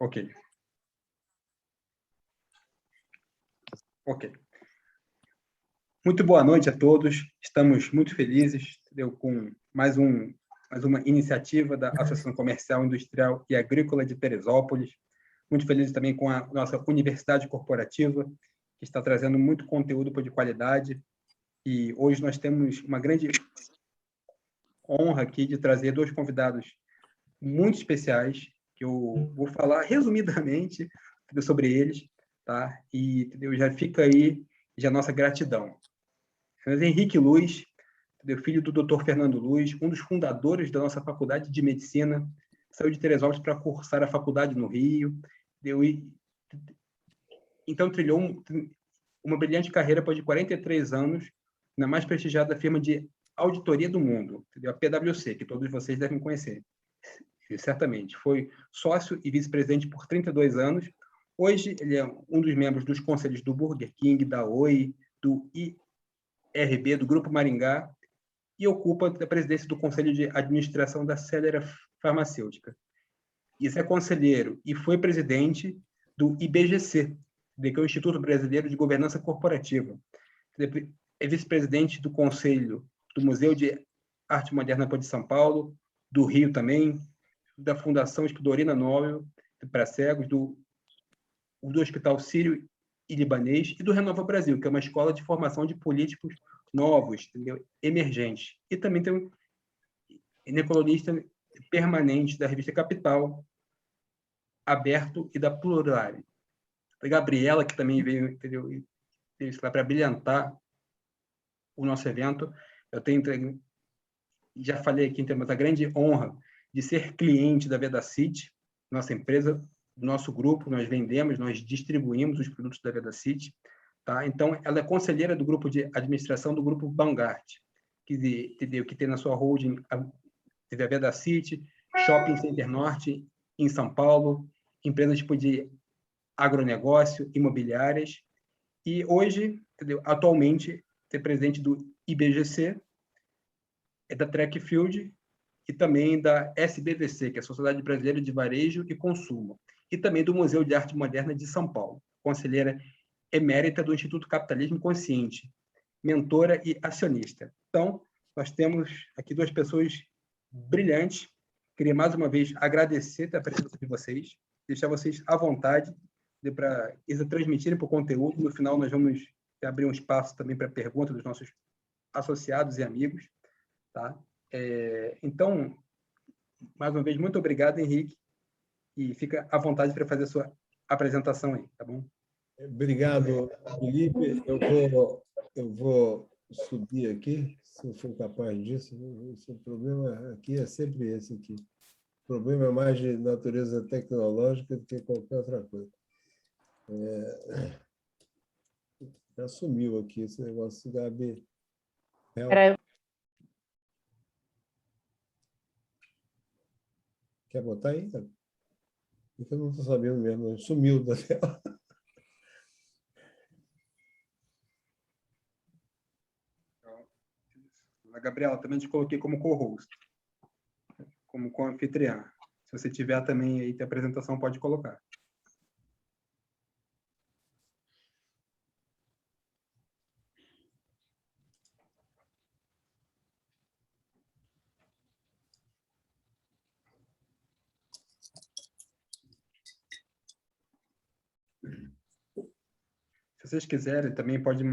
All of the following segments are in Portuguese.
Ok. Ok. Muito boa noite a todos. Estamos muito felizes, entendeu, com mais uma iniciativa da Associação Comercial, Industrial e Agrícola de Teresópolis. Muito felizes também com a nossa Universidade Corporativa, que está trazendo muito conteúdo de qualidade. E hoje nós temos uma grande honra aqui de trazer dois convidados muito especiais, que eu vou falar resumidamente sobre eles, tá? E entendeu, já fica aí já a nossa gratidão. Henrique Luz, filho do Dr. Fernando Luz, um dos fundadores da nossa Faculdade de Medicina, saiu de Teresópolis para cursar a faculdade no Rio, então trilhou uma brilhante carreira depois de 43 anos na mais prestigiada firma de auditoria do mundo, a PwC, que todos vocês devem conhecer. Certamente. Foi sócio e vice-presidente por 32 anos. Hoje, ele é um dos membros dos conselhos do Burger King, da Oi, do IRB, do Grupo Maringá, e ocupa a presidência do Conselho de Administração da Celera Farmacêutica. Isso é conselheiro e foi presidente do IBGC, que é o Instituto Brasileiro de Governança Corporativa. É vice-presidente do Conselho do Museu de Arte Moderna de São Paulo, do Rio também, da Fundação Escudorina Nobel para Cegos, do Hospital Sírio e Libanês e do Renova Brasil, que é uma escola de formação de políticos novos, entendeu? Emergentes. E também tem um colunista permanente da revista Capital, Aberto e da Plurale. A Gabriela, que também veio, entendeu, para brilhantar o nosso evento. Eu tenho, já falei aqui, temos a grande honra de ser cliente da Vedacity, nossa empresa, nosso grupo, nós vendemos, nós distribuímos os produtos da Vedacity, tá? Então, ela é conselheira do grupo de administração do grupo Vanguard, que tem na sua holding a Vedacity, Shopping Center Norte, em São Paulo, empresas tipo de agronegócio, imobiliárias, e hoje, atualmente, é presidente do IBGC, é da Trackfield e também da SBVC, que é a Sociedade Brasileira de Varejo e Consumo, e também do Museu de Arte Moderna de São Paulo, conselheira emérita do Instituto Capitalismo Consciente, mentora e acionista. Então, nós temos aqui duas pessoas brilhantes. Queria, mais uma vez, agradecer a presença de vocês, deixar vocês à vontade para eles transmitirem para o conteúdo. No final, nós vamos abrir um espaço também para perguntas dos nossos associados e amigos. Tá? Então, mais uma vez, muito obrigado, Henrique, e fica à vontade para fazer a sua apresentação aí, tá bom? Obrigado, Felipe. Eu vou subir aqui, se eu for capaz disso. O problema aqui é sempre esse aqui. O problema é mais de natureza tecnológica do que qualquer outra coisa. Já sumiu aqui esse negócio da AB. Quer botar aí? Eu não estou sabendo mesmo. Sumiu da tela. A Gabriela, também te coloquei como co-host, como co-anfitriã. Se você tiver também aí a apresentação, pode colocar. Se vocês quiserem, também pode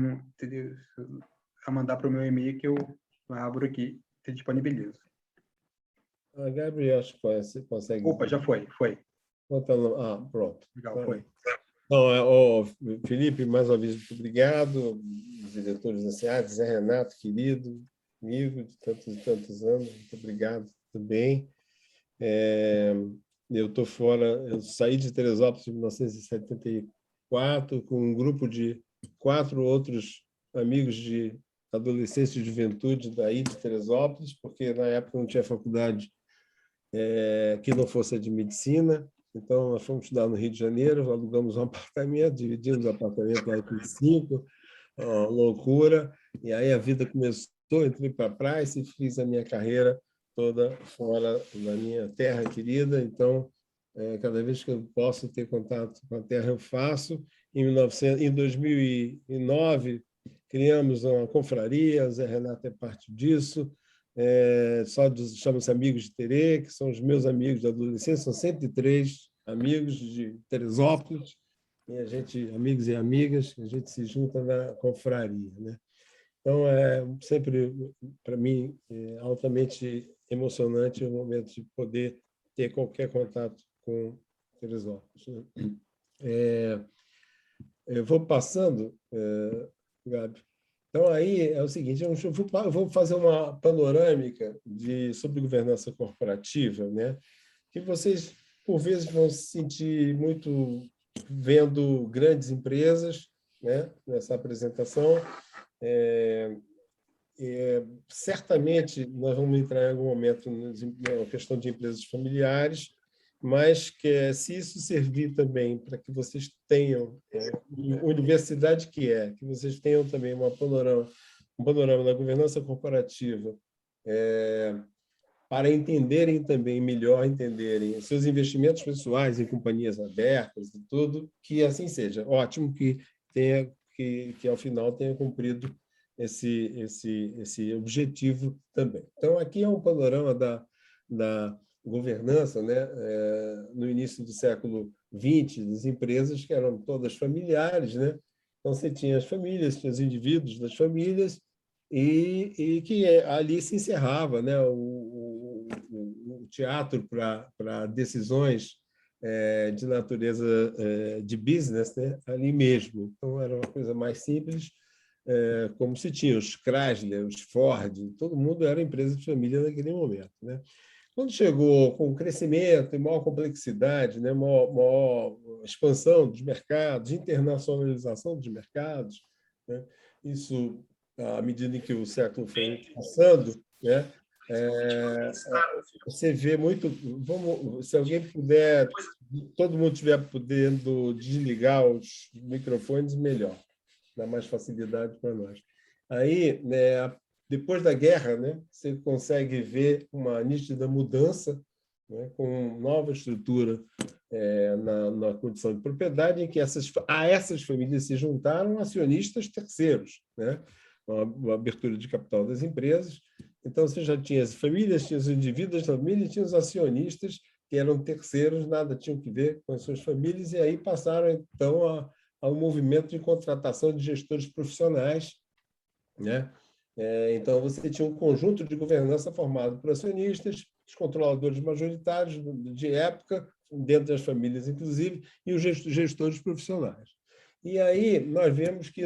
mandar para o meu e-mail que eu abro aqui e disponibilizo. A Gabriela, acho que você consegue... Opa, já foi. Pronto. Legal, foi. Então, Felipe, mais uma vez, muito obrigado. Os diretores da SEAD, Zé Renato, querido, amigo de tantos e tantos anos, muito obrigado também. Eu estou fora, eu saí de Teresópolis em 1974 com um grupo de 4 outros amigos de adolescência e juventude daí de Teresópolis, porque na época não tinha faculdade que não fosse a de medicina. Então, nós fomos estudar no Rio de Janeiro, alugamos um apartamento, dividimos o apartamento lá em 5, loucura. E aí a vida começou, entrei para a Price e fiz a minha carreira toda fora da minha terra querida. Então, Cada vez que eu posso ter contato com a terra, eu faço. Em 2009, criamos uma confraria, o Zé Renato é parte disso, chama-se Amigos de Terê, que são os meus amigos da adolescência, são 103 amigos de Teresópolis, e amigos e amigas, a gente se junta na confraria, né? Então, é sempre, para mim, altamente emocionante o momento de poder ter qualquer contato com Teresópolis, né? Eu vou passando, Gabi. Então, aí é o seguinte, eu vou fazer uma panorâmica sobre governança corporativa, né? Que vocês, por vezes, vão se sentir muito vendo grandes empresas, né, nessa apresentação. Certamente, nós vamos entrar em algum momento na questão de empresas familiares, mas que se isso servir também para que vocês tenham, universidade que vocês tenham também um panorama da governança corporativa, para entenderem seus investimentos pessoais em companhias abertas e tudo, que assim seja. Ótimo que ao final tenha cumprido esse objetivo também. Então, aqui é um panorama da governança, né? No início do século XX, das empresas que eram todas familiares, né? Então, você tinha as famílias, tinha os indivíduos das famílias, e que ali se encerrava, né, o teatro para decisões de natureza de business, né, ali mesmo. Então, era uma coisa mais simples, como se tinha os Chrysler, os Ford, todo mundo era empresa de família naquele momento, né? Quando chegou com crescimento e maior complexidade, né, maior expansão dos mercados, internacionalização dos mercados, né, isso, à medida em que o século foi passando, né, você vê muito. Se alguém puder, todo mundo estiver podendo desligar os microfones, melhor, dá mais facilidade para nós. Aí, né, depois da guerra, né, você consegue ver uma nítida mudança, né, com nova estrutura na condição de propriedade, em que essas famílias se juntaram acionistas terceiros, né, uma abertura de capital das empresas. Então, você já tinha as famílias, tinha os indivíduos da família, tinha os acionistas, que eram terceiros, nada tinham que ver com as suas famílias, e aí passaram, então, a um movimento de contratação de gestores profissionais, né? Então, você tinha um conjunto de governança formado por acionistas, os controladores majoritários de época, dentro das famílias, inclusive, e os gestores profissionais. E aí nós vemos que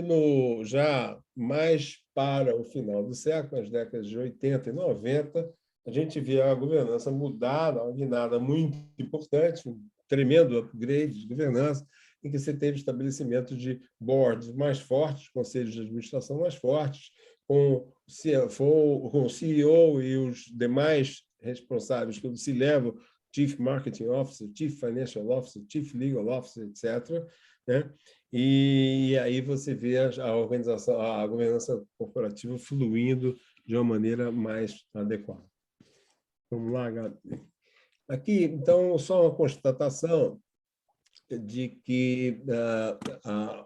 já mais para o final do século, nas décadas de 80 e 90, a gente vê a governança mudar, uma guinada muito importante, um tremendo upgrade de governança, em que você teve estabelecimento de boards mais fortes, conselhos de administração mais fortes, com o CEO e os demais responsáveis pelo C-Level, Chief Marketing Officer, Chief Financial Officer, Chief Legal Officer, etc., né? E aí você vê a governança corporativa fluindo de uma maneira mais adequada. Vamos lá, Gabi. Aqui, então, só uma constatação de que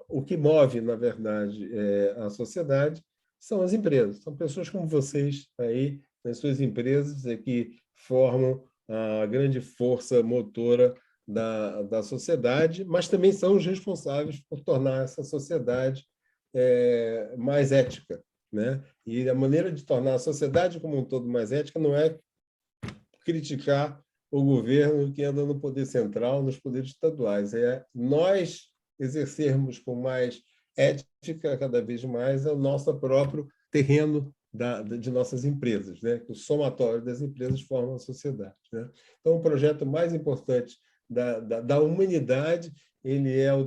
o que move, na verdade, a sociedade são as empresas. São pessoas como vocês aí, nas suas empresas, que formam a grande força motora da sociedade, mas também são os responsáveis por tornar essa sociedade mais ética, né? E a maneira de tornar a sociedade como um todo mais ética não é criticar o governo que anda no poder central, nos poderes estaduais. É nós exercermos com mais ética, cada vez mais, o nosso próprio terreno de nossas empresas, né? O somatório das empresas forma a sociedade, né? Então, o projeto mais importante da humanidade, ele é o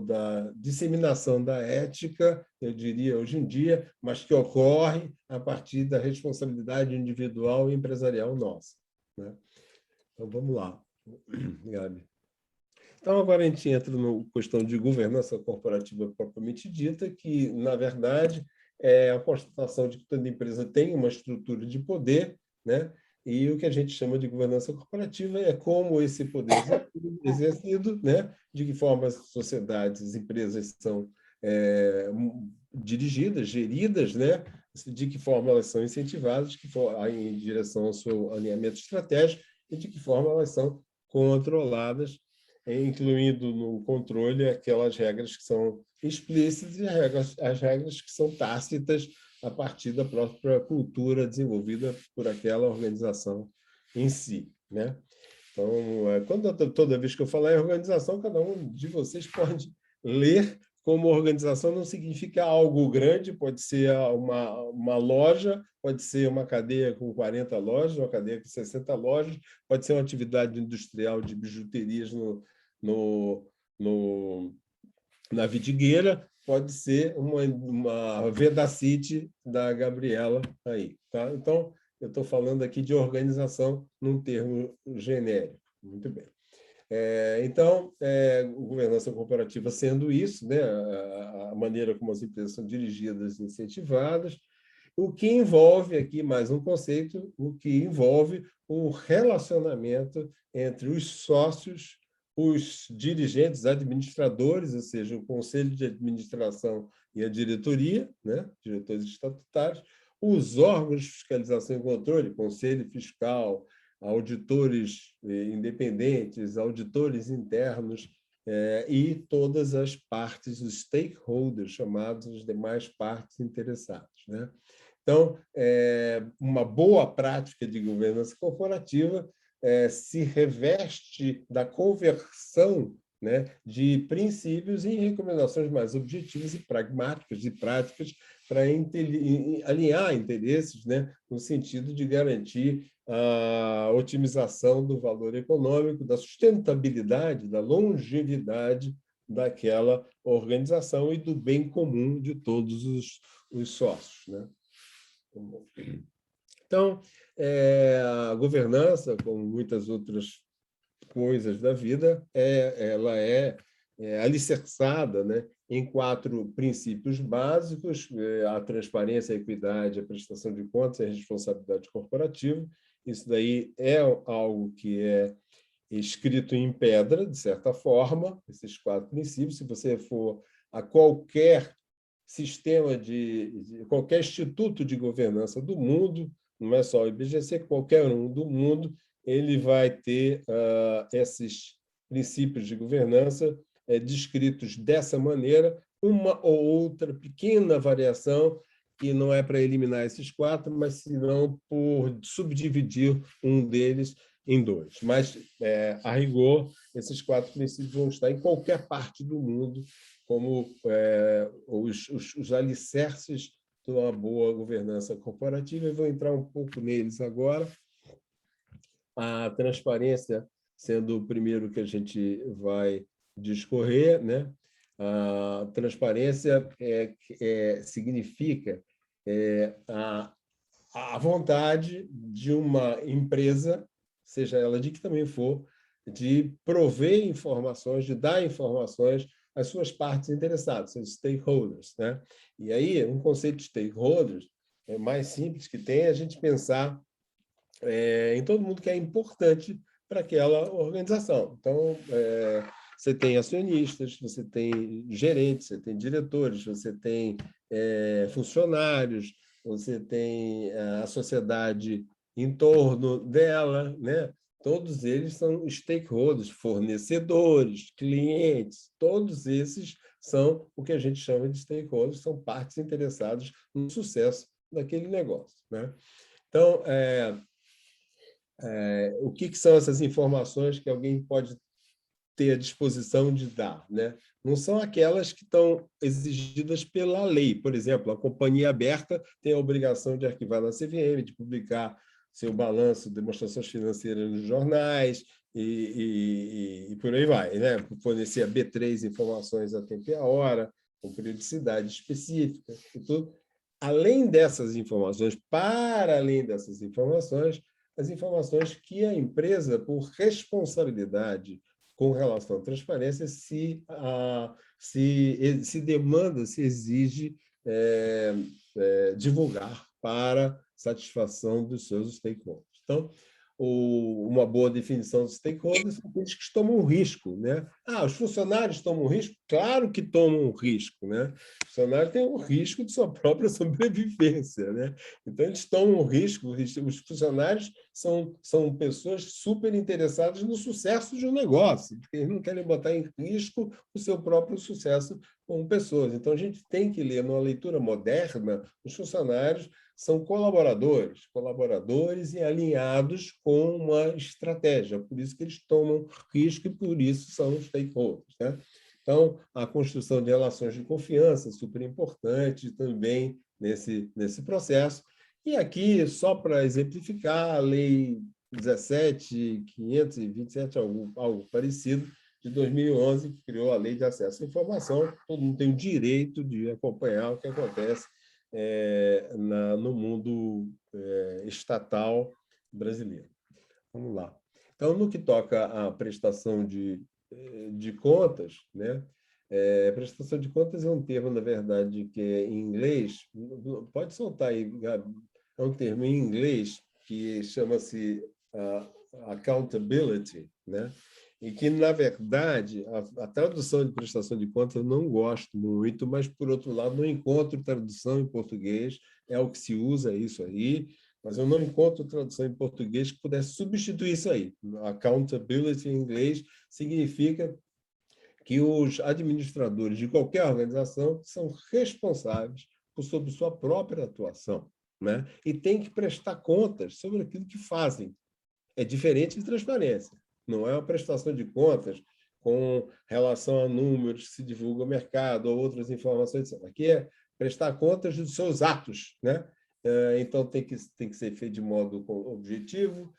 da disseminação da ética, eu diria, hoje em dia, mas que ocorre a partir da responsabilidade individual e empresarial nossa, né? Então, vamos lá, Gabi. Então, agora a gente entra na questão de governança corporativa propriamente dita, que, na verdade, é a constatação de que toda empresa tem uma estrutura de poder, né? E o que a gente chama de governança corporativa é como esse poder é exercido, né? De que forma as sociedades, as empresas são dirigidas, geridas, né? De que forma elas são incentivadas em direção ao seu alinhamento estratégico e de que forma elas são controladas, incluindo no controle aquelas regras que são explícitas e as regras que são tácitas a partir da própria cultura desenvolvida por aquela organização em si, né? Então, toda vez que eu falar em organização, cada um de vocês pode ler como organização não significa algo grande, pode ser uma loja, pode ser uma cadeia com 40 lojas, uma cadeia com 60 lojas, pode ser uma atividade industrial de bijuterias na Vidigueira, pode ser uma Vedacity da Gabriela aí. Tá? Então, eu estou falando aqui de organização num termo genérico. Muito bem. Então, governança corporativa sendo isso, né, a maneira como as empresas são dirigidas e incentivadas, o que envolve aqui mais um conceito, o que envolve o relacionamento entre os sócios, os dirigentes, administradores, ou seja, o conselho de administração e a diretoria, né, diretores estatutários, os órgãos de fiscalização e controle, conselho fiscal, auditores independentes, auditores internos e todas as partes, os stakeholders, chamados as demais partes interessadas, né? Então, uma boa prática de governança corporativa se reveste da conversão, né, de princípios em recomendações mais objetivas e pragmáticas e práticas para alinhar interesses, né, no sentido de garantir a otimização do valor econômico, da sustentabilidade, da longevidade daquela organização e do bem comum de todos os sócios, né? Então, a governança, como muitas outras coisas da vida, ela é alicerçada, né, em 4 princípios básicos: a transparência, a equidade, a prestação de contas e a responsabilidade corporativa. Isso daí é algo que é escrito em pedra, de certa forma, esses 4 princípios. Se você for a qualquer sistema qualquer instituto de governança do mundo, não é só o IBGC, qualquer um do mundo, ele vai ter esses princípios de governança descritos dessa maneira, uma ou outra pequena variação, que não é para eliminar esses 4, mas senão por subdividir um deles em 2. Mas, a rigor, esses 4 princípios vão estar em qualquer parte do mundo como os alicerces de uma boa governança corporativa. Eu vou entrar um pouco neles agora. A transparência sendo o primeiro que a gente vai discorrer, né? A transparência significa a vontade de uma empresa, seja ela de que também for, de prover informações, de dar informações às suas partes interessadas, seus stakeholders, né? E aí, um conceito de stakeholders mais simples que tem é a gente pensar em todo mundo que é importante para aquela organização. Então, você tem acionistas, você tem gerentes, você tem diretores, você tem funcionários, você tem a sociedade em torno dela, né? Todos eles são stakeholders, fornecedores, clientes, todos esses são o que a gente chama de stakeholders, são partes interessadas no sucesso daquele negócio, né? Então, o que são essas informações que alguém pode ter à disposição de dar, né? Não são aquelas que estão exigidas pela lei. Por exemplo, a companhia aberta tem a obrigação de arquivar na CVM, de publicar seu balanço, demonstrações financeiras nos jornais e por aí vai, né? Fornecer a B3 informações a tempo e a hora, com periodicidade específica e tudo. Além dessas informações, para além dessas informações, as informações que a empresa, por responsabilidade com relação à transparência, se demanda, se exige divulgar para satisfação dos seus stakeholders. Então, uma boa definição de stakeholders são aqueles que tomam risco, né? Os funcionários tomam risco? Claro que tomam risco, né? Os funcionários têm o risco de sua própria sobrevivência, né? Então, eles tomam risco. Os funcionários são pessoas super interessadas no sucesso de um negócio, porque eles não querem botar em risco o seu próprio sucesso como pessoas. Então, a gente tem que ler, numa leitura moderna, os funcionários são colaboradores e alinhados com uma estratégia. Por isso que eles tomam risco e por isso são stakeholders, né? Então, a construção de relações de confiança é super importante também nesse processo. E aqui, só para exemplificar, a Lei 17.527, algo parecido, de 2011, que criou a Lei de Acesso à Informação. Todo mundo tem o direito de acompanhar o que acontece no mundo estatal brasileiro. Vamos lá. Então, no que toca à prestação de contas, né? Prestação de contas é um termo, na verdade, que é em inglês, pode soltar aí, Gabi, é um termo em inglês que chama-se accountability, né? E que, na verdade, a tradução de prestação de contas eu não gosto muito, mas, por outro lado, não encontro tradução em português, é o que se usa isso aí, mas eu não encontro tradução em português que pudesse substituir isso aí. Accountability, em inglês, significa que os administradores de qualquer organização são responsáveis sobre sua própria atuação, né? E têm que prestar contas sobre aquilo que fazem. É diferente de transparência. Não é uma prestação de contas com relação a números que se divulga ao mercado ou outras informações. Aqui é prestar contas dos seus atos, né? Então, tem que ser feito de modo objetivo,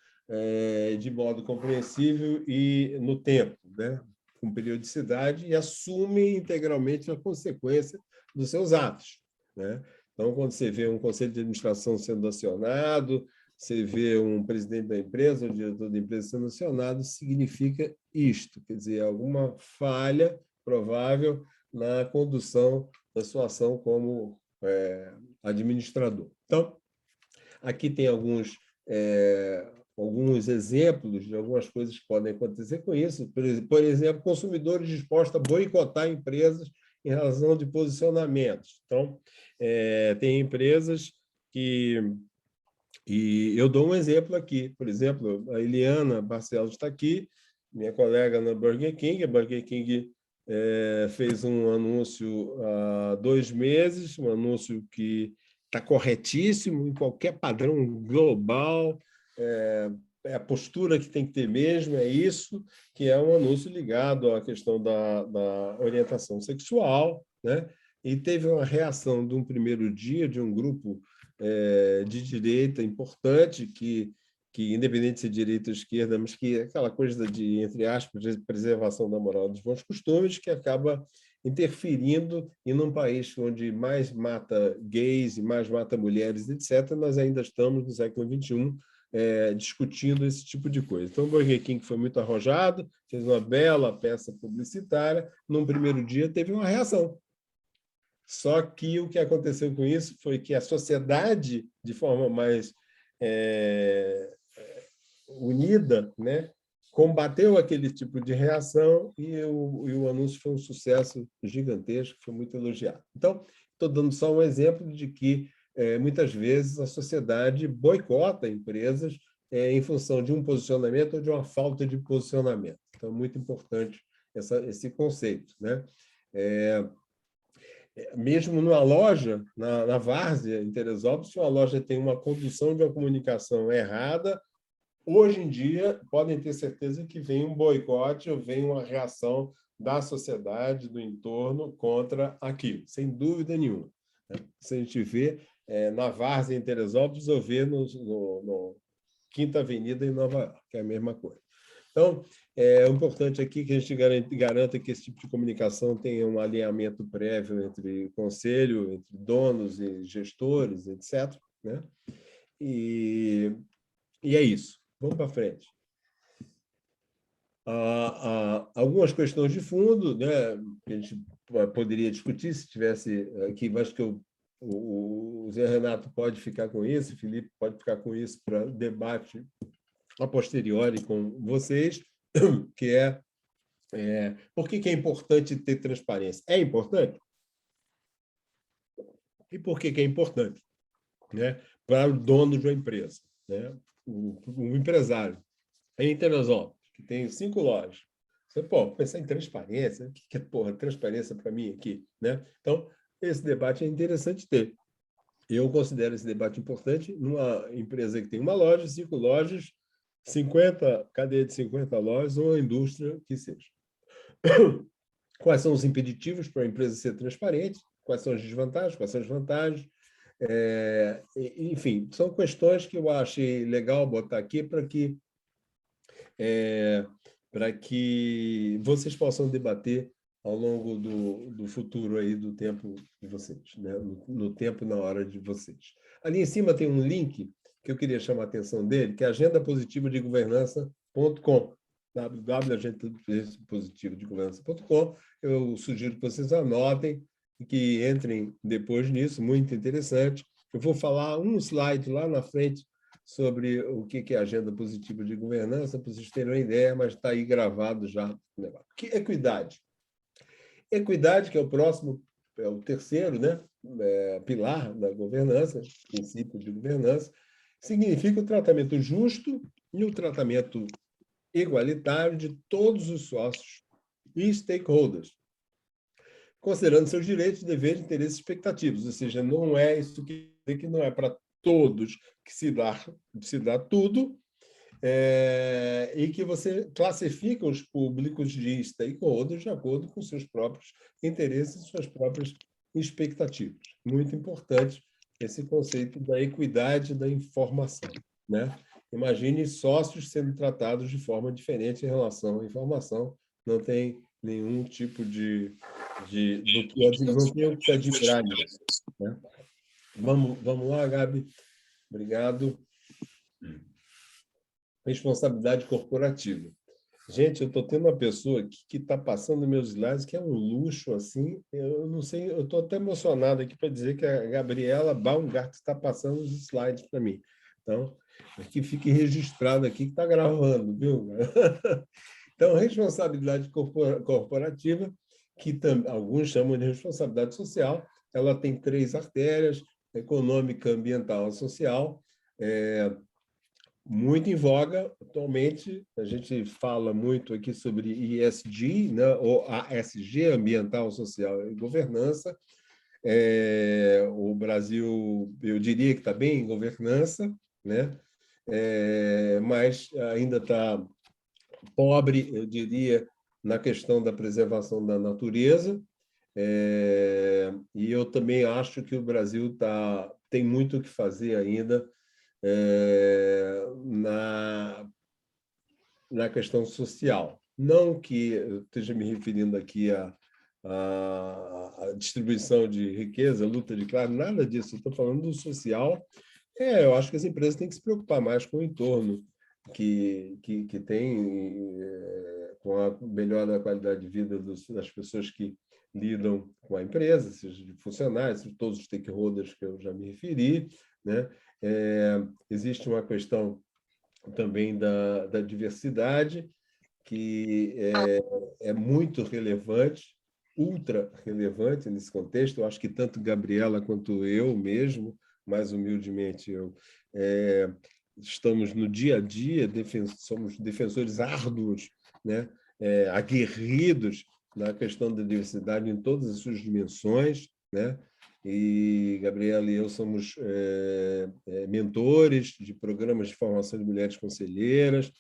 de modo compreensível e no tempo, né? Com periodicidade, e assume integralmente a consequência dos seus atos, né? Então, quando você vê um conselho de administração sendo acionado, você vê um presidente da empresa, um diretor da empresa sendo acionado, significa isto, quer dizer, alguma falha provável na condução da sua ação como administrador. Então, aqui tem alguns exemplos de algumas coisas que podem acontecer com isso. Por exemplo, consumidores dispostos a boicotar empresas em razão de posicionamentos. Então, tem empresas que... E eu dou um exemplo aqui. Por exemplo, a Eliana Barcelos está aqui, minha colega na Burger King. A Burger King fez um anúncio há 2 meses, um anúncio que está corretíssimo em qualquer padrão global, é a postura que tem que ter mesmo, é isso, que é um anúncio ligado à questão da orientação sexual, né? E teve uma reação de um primeiro dia de um grupo de direita importante, que independente de ser direita ou esquerda, mas que é aquela coisa de, entre aspas, de preservação da moral dos bons costumes, que acaba interferindo em um país onde mais mata gays e mais mata mulheres, etc. Nós ainda estamos no século XXI discutindo esse tipo de coisa. Então, o Burger King foi muito arrojado, fez uma bela peça publicitária, num primeiro dia teve uma reação. Só que o que aconteceu com isso foi que a sociedade, de forma mais unida, né, combateu aquele tipo de reação e o anúncio foi um sucesso gigantesco, foi muito elogiado. Então, estou dando só um exemplo de que, muitas vezes, a sociedade boicota empresas em função de um posicionamento ou de uma falta de posicionamento. Então, é muito importante esse conceito, né? Mesmo numa loja, na Várzea, em Teresópolis, se uma loja tem uma condução de uma comunicação errada, hoje em dia, podem ter certeza que vem um boicote ou vem uma reação da sociedade, do entorno, contra aquilo, sem dúvida nenhuma. Se a gente vê na Várzea, em Teresópolis, ou vê no Quinta Avenida, em Nova York, que é a mesma coisa. Então, é importante aqui que a gente garanta que esse tipo de comunicação tenha um alinhamento prévio entre conselho, entre donos e gestores, etc., né? E é isso. Vamos para frente. Algumas questões de fundo, né, que a gente poderia discutir se tivesse aqui, mas que eu o Zé Renato pode ficar com isso, o Felipe pode ficar com isso para debate a posteriori com vocês, que por que é importante ter transparência? É importante? E por que é importante? Né? Para o dono de uma empresa, né? O empresário em Teresópolis, que tem 5 lojas. Você pode pensar em transparência. O que é transparência para mim aqui? Né? Então, esse debate é interessante ter. Eu considero esse debate importante numa empresa que tem uma loja, 5 lojas, 50, cadeia de 50 lojas, ou uma indústria que seja. Quais são os impeditivos para a empresa ser transparente? Quais são as desvantagens? Quais são as vantagens? Enfim, são questões que eu achei legal botar aqui para que vocês possam debater ao longo do futuro aí do tempo de vocês, né? No tempo e na hora de vocês. Ali em cima tem um link que eu queria chamar a atenção dele, que é agendapositivadegovernança.com, www.agendapositivadegovernança.com. Eu sugiro que vocês anotem e que entrem depois nisso, muito interessante. Eu vou falar um slide lá na frente sobre o que é a agenda positiva de governança, para vocês terem uma ideia, mas está aí gravado já. Que equidade? Equidade, que é o próximo, é o terceiro, né? Pilar da governança, princípio de governança, significa o tratamento justo e o tratamento igualitário de todos os sócios e stakeholders, considerando seus direitos, deveres, interesses e expectativas. Ou seja, não é isso que não é para todos que se dá tudo, e que você classifica os públicos de stakeholders de acordo com seus próprios interesses e suas próprias expectativas. Muito importante esse conceito da equidade da informação, né? Imagine sócios sendo tratados de forma diferente em relação à informação, não tem nenhum tipo não tem o que admirar nisso, né? Vamos lá, Gabi. Obrigado. Responsabilidade corporativa. Gente, eu estou tendo uma pessoa aqui que está passando meus slides, que é um luxo, assim. Eu não sei, eu estou até emocionado aqui para dizer que a Gabriela Baumgart está passando os slides para mim. Então, que fique registrado aqui que está gravando, viu? Então, responsabilidade corporativa, que alguns chamam de responsabilidade social, ela tem 3 artérias: econômica, ambiental e social. Muito em voga atualmente. A gente fala muito aqui sobre ESG, né, ou ASG, ambiental, social e governança. O Brasil, eu diria que está bem em governança, né? Mas ainda está pobre, eu diria, na questão da preservação da natureza. E eu também acho que o Brasil tem muito o que fazer ainda na questão social. Não que eu esteja me referindo aqui à distribuição de riqueza, luta de classe, nada disso. Eu estou falando do social. Eu acho que as empresas têm que se preocupar mais com o entorno que tem, com a melhora da qualidade de vida das pessoas que lidam com a empresa, seja de funcionários, de todos os stakeholders que eu já me referi, né? Existe uma questão também da diversidade, que é muito relevante, ultra relevante nesse contexto. Eu acho que tanto Gabriela quanto eu mesmo, mais humildemente eu, estamos no dia a dia, somos defensores árduos, né? Aguerridos na questão da diversidade em todas as suas dimensões, né? E Gabriela e eu somos mentores de programas de formação de mulheres conselheiras.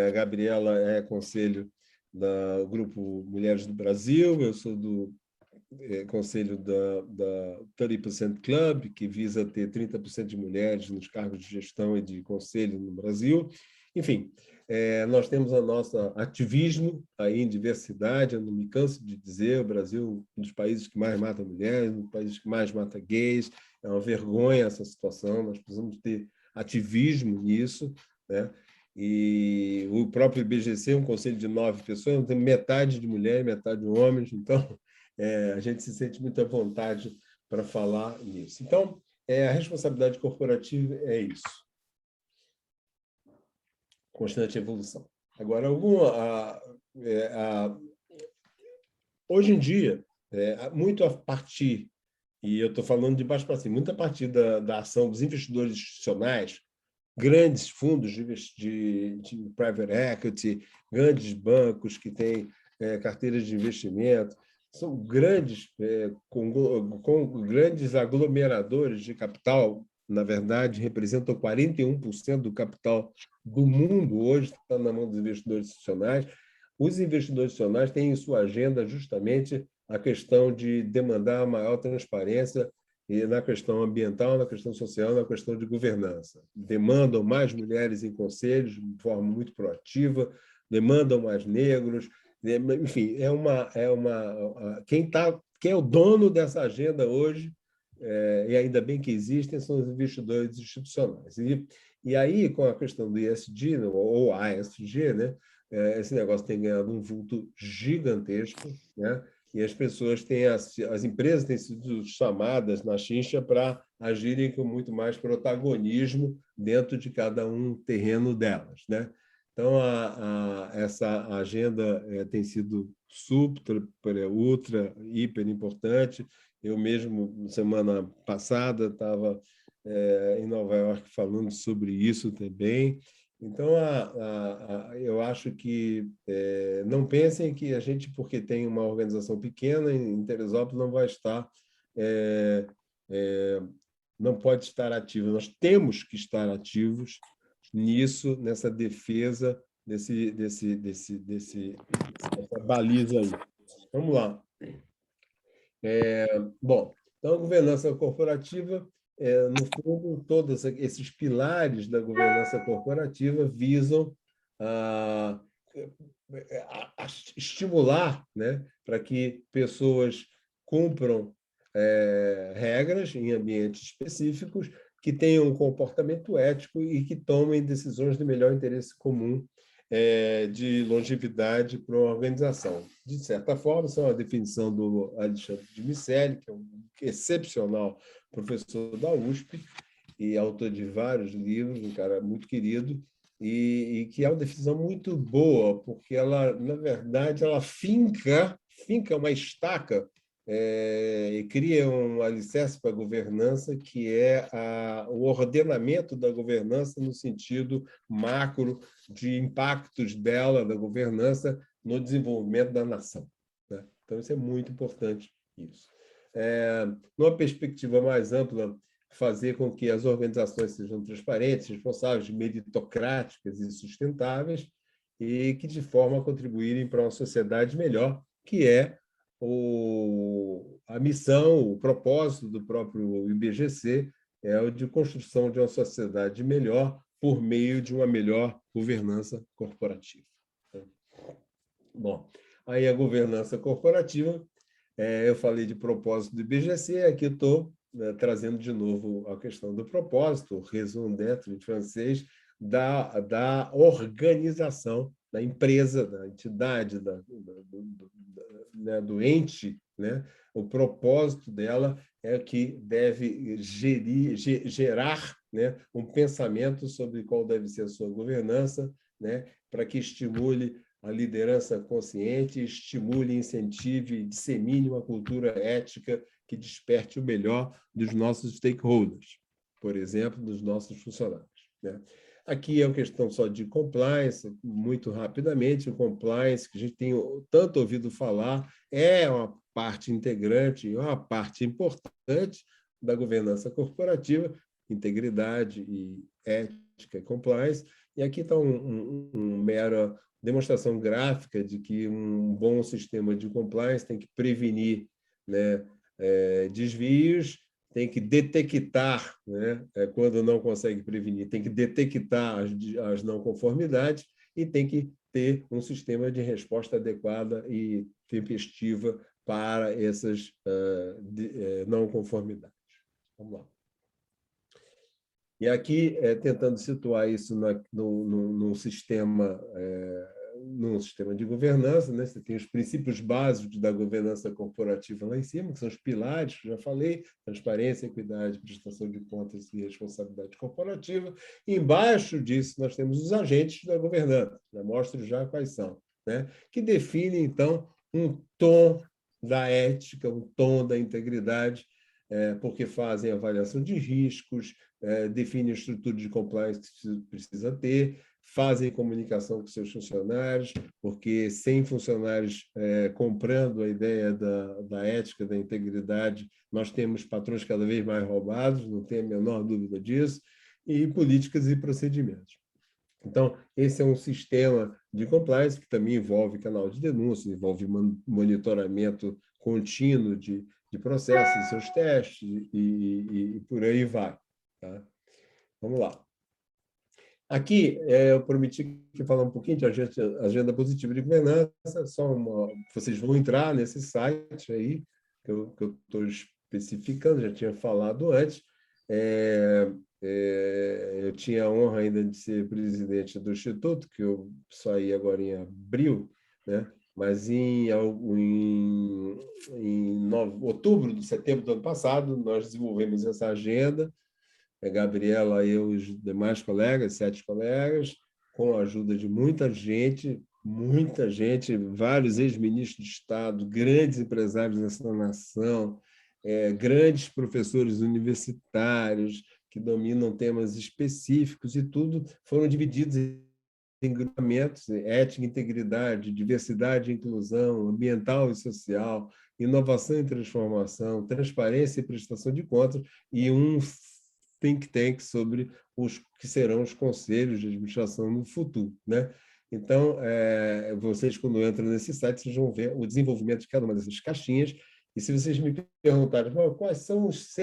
A Gabriela é conselho do Grupo Mulheres do Brasil, eu sou do conselho da 30% Club, que visa ter 30% de mulheres nos cargos de gestão e de conselho no Brasil. Enfim, nós temos a nossa ativismo aí em diversidade. Eu não me canso de dizer, o Brasil é um dos países que mais mata mulheres, um dos países que mais mata gays. É uma vergonha essa situação, nós precisamos ter ativismo nisso, né? E o próprio IBGC é um conselho de 9 pessoas, não tem metade de mulheres, metade de homens, então a gente se sente muito à vontade para falar nisso. Então, a responsabilidade corporativa é isso. Constante evolução. Agora, hoje em dia, muito a partir, e eu estou falando de baixo para cima, muito a partir da ação dos investidores institucionais, grandes fundos de private equity, grandes bancos que têm carteiras de investimento, são grandes, com grandes aglomeradores de capital, na verdade, representam 41% do capital do mundo hoje, está na mão dos investidores institucionais. Os investidores institucionais têm em sua agenda justamente a questão de demandar maior transparência e na questão ambiental, na questão social, na questão de governança. Demandam mais mulheres em conselhos de forma muito proativa, demandam mais negros, enfim, quem é o dono dessa agenda hoje, e ainda bem que existem, são os investidores institucionais. E aí, com a questão do ESG, ou ASG, né, esse negócio tem ganhado um vulto gigantesco, né? E as pessoas têm, as empresas têm sido chamadas na chincha para agirem com muito mais protagonismo dentro de cada um terreno delas, né? Então, essa agenda tem sido super, ultra, hiper importante. Eu mesmo, semana passada, estava em Nova York falando sobre isso também. Então, eu acho que não pensem que a gente, porque tem uma organização pequena em Teresópolis, não vai estar, não pode estar ativo. Nós temos que estar ativos nisso, nessa defesa dessa baliza aí. Vamos lá. Bom, então, a governança corporativa, no fundo, todos esses pilares da governança corporativa visam a estimular, né, para que pessoas cumpram regras em ambientes específicos, que tenham um comportamento ético e que tomem decisões de melhor interesse comum, de longevidade para uma organização. De certa forma, isso é uma definição do Alexandre de Miceli, que é um excepcional professor da USP e autor de vários livros, um cara muito querido, e que é uma definição muito boa, porque ela, na verdade, ela finca uma estaca e cria um alicerce para a governança, que é o ordenamento da governança no sentido macro de impactos dela, da governança, no desenvolvimento da nação, né? Então, isso é muito importante. Isso. Numa perspectiva mais ampla, fazer com que as organizações sejam transparentes, responsáveis, meritocráticas e sustentáveis, e que, de forma a contribuírem para uma sociedade melhor, que é a missão, o propósito do próprio IBGC, é o de construção de uma sociedade melhor por meio de uma melhor governança corporativa. Bom, aí a governança corporativa, eu falei de propósito do IBGC, aqui estou trazendo de novo a questão do propósito, raison d'être em francês, da organização, da empresa, da entidade, do ente, né? O propósito dela é que deve gerar, né, um pensamento sobre qual deve ser a sua governança, né, para que estimule a liderança consciente, estimule, incentive e dissemine uma cultura ética que desperte o melhor dos nossos stakeholders, por exemplo, dos nossos funcionários, né? Aqui é uma questão só de compliance, muito rapidamente. O compliance, que a gente tem tanto ouvido falar, é uma parte integrante, uma parte importante da governança corporativa, integridade e ética e compliance. E aqui está uma mera demonstração gráfica de que um bom sistema de compliance tem que prevenir, né, desvios, tem que detectar, né, quando não consegue prevenir, tem que detectar as não conformidades e tem que ter um sistema de resposta adequada e tempestiva para essas não conformidades. Vamos lá. E aqui, tentando situar isso num sistema num sistema de governança, né? Você tem os princípios básicos da governança corporativa lá em cima, que são os pilares, que eu já falei: transparência, equidade, prestação de contas e responsabilidade corporativa. E embaixo disso, nós temos os agentes da governança, já mostro já quais são, né? Que definem, então, um tom da ética, um tom da integridade, porque fazem avaliação de riscos, definem a estrutura de compliance que precisa ter, fazem comunicação com seus funcionários, porque sem funcionários comprando a ideia da ética, da integridade, nós temos patrões cada vez mais roubados, não tem a menor dúvida disso, e políticas e procedimentos. Então, esse é um sistema de compliance que também envolve canal de denúncia, envolve monitoramento contínuo de processos, seus testes e por aí vai. Tá? Vamos lá. Aqui, eu prometi que falar um pouquinho de agenda positiva de governança, vocês vão entrar nesse site aí, que eu estou especificando, já tinha falado antes. Eu tinha a honra ainda de ser presidente do Instituto, que eu saí agora em abril, né? Mas em outubro, setembro do ano passado, nós desenvolvemos essa agenda, Gabriela, eu e os demais colegas, 7 colegas, com a ajuda de muita gente, vários ex-ministros de Estado, grandes empresários dessa nação, grandes professores universitários que dominam temas específicos e tudo, foram divididos em grupamentos: ética, integridade, diversidade e inclusão, ambiental e social, inovação e transformação, transparência e prestação de contas, e um think tank sobre os que serão os conselhos de administração no futuro, né? Então, vocês, quando entram nesse site, vocês vão ver o desenvolvimento de cada uma dessas caixinhas. E se vocês me perguntarem quais são os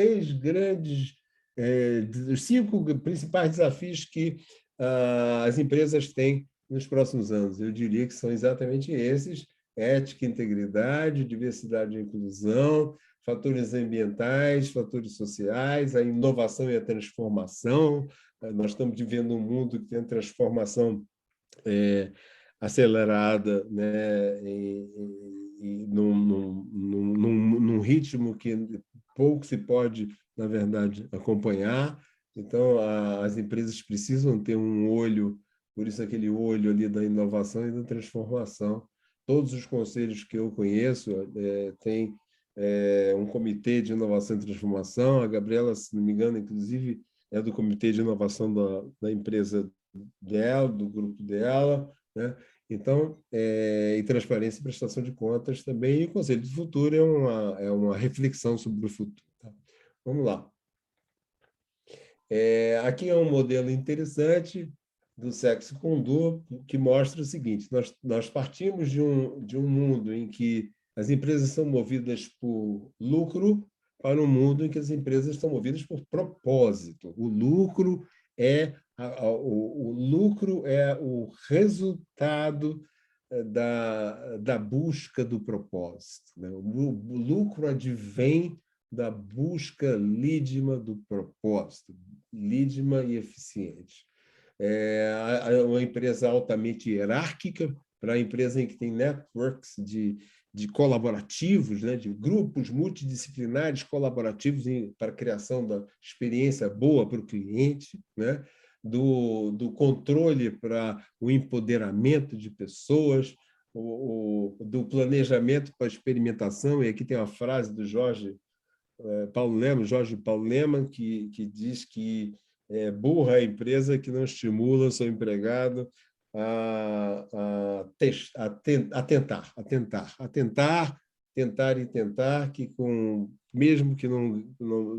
5 principais desafios que as empresas têm nos próximos anos, eu diria que são exatamente esses: ética, integridade, diversidade e inclusão, fatores ambientais, fatores sociais, a inovação e a transformação. Nós estamos vivendo um mundo que tem transformação acelerada, né, num ritmo que pouco se pode, na verdade, acompanhar. Então, as empresas precisam ter um olho, por isso aquele olho ali da inovação e da transformação. Todos os conselhos que eu conheço têm um comitê de inovação e transformação. A Gabriela, se não me engano, inclusive, é do comitê de inovação da empresa dela, do grupo dela, né? Então, e transparência e prestação de contas também. E o Conselho do Futuro é uma reflexão sobre o futuro. Tá? Vamos lá. Aqui é um modelo interessante do Sexo Condor, que mostra o seguinte: nós partimos de um mundo em que as empresas são movidas por lucro para um mundo em que as empresas são movidas por propósito. O lucro é o resultado da busca do propósito, né? O lucro advém da busca lídima do propósito, lídima e eficiente. Uma empresa altamente hierárquica, para a empresa em que tem networks de colaborativos, né, de grupos multidisciplinares colaborativos para a criação da experiência boa para o cliente, né, do controle para o empoderamento de pessoas, do planejamento para a experimentação. E aqui tem uma frase do Jorge Paulo Lemann, que diz que burra a empresa que não estimula o seu empregado a tentar, que mesmo que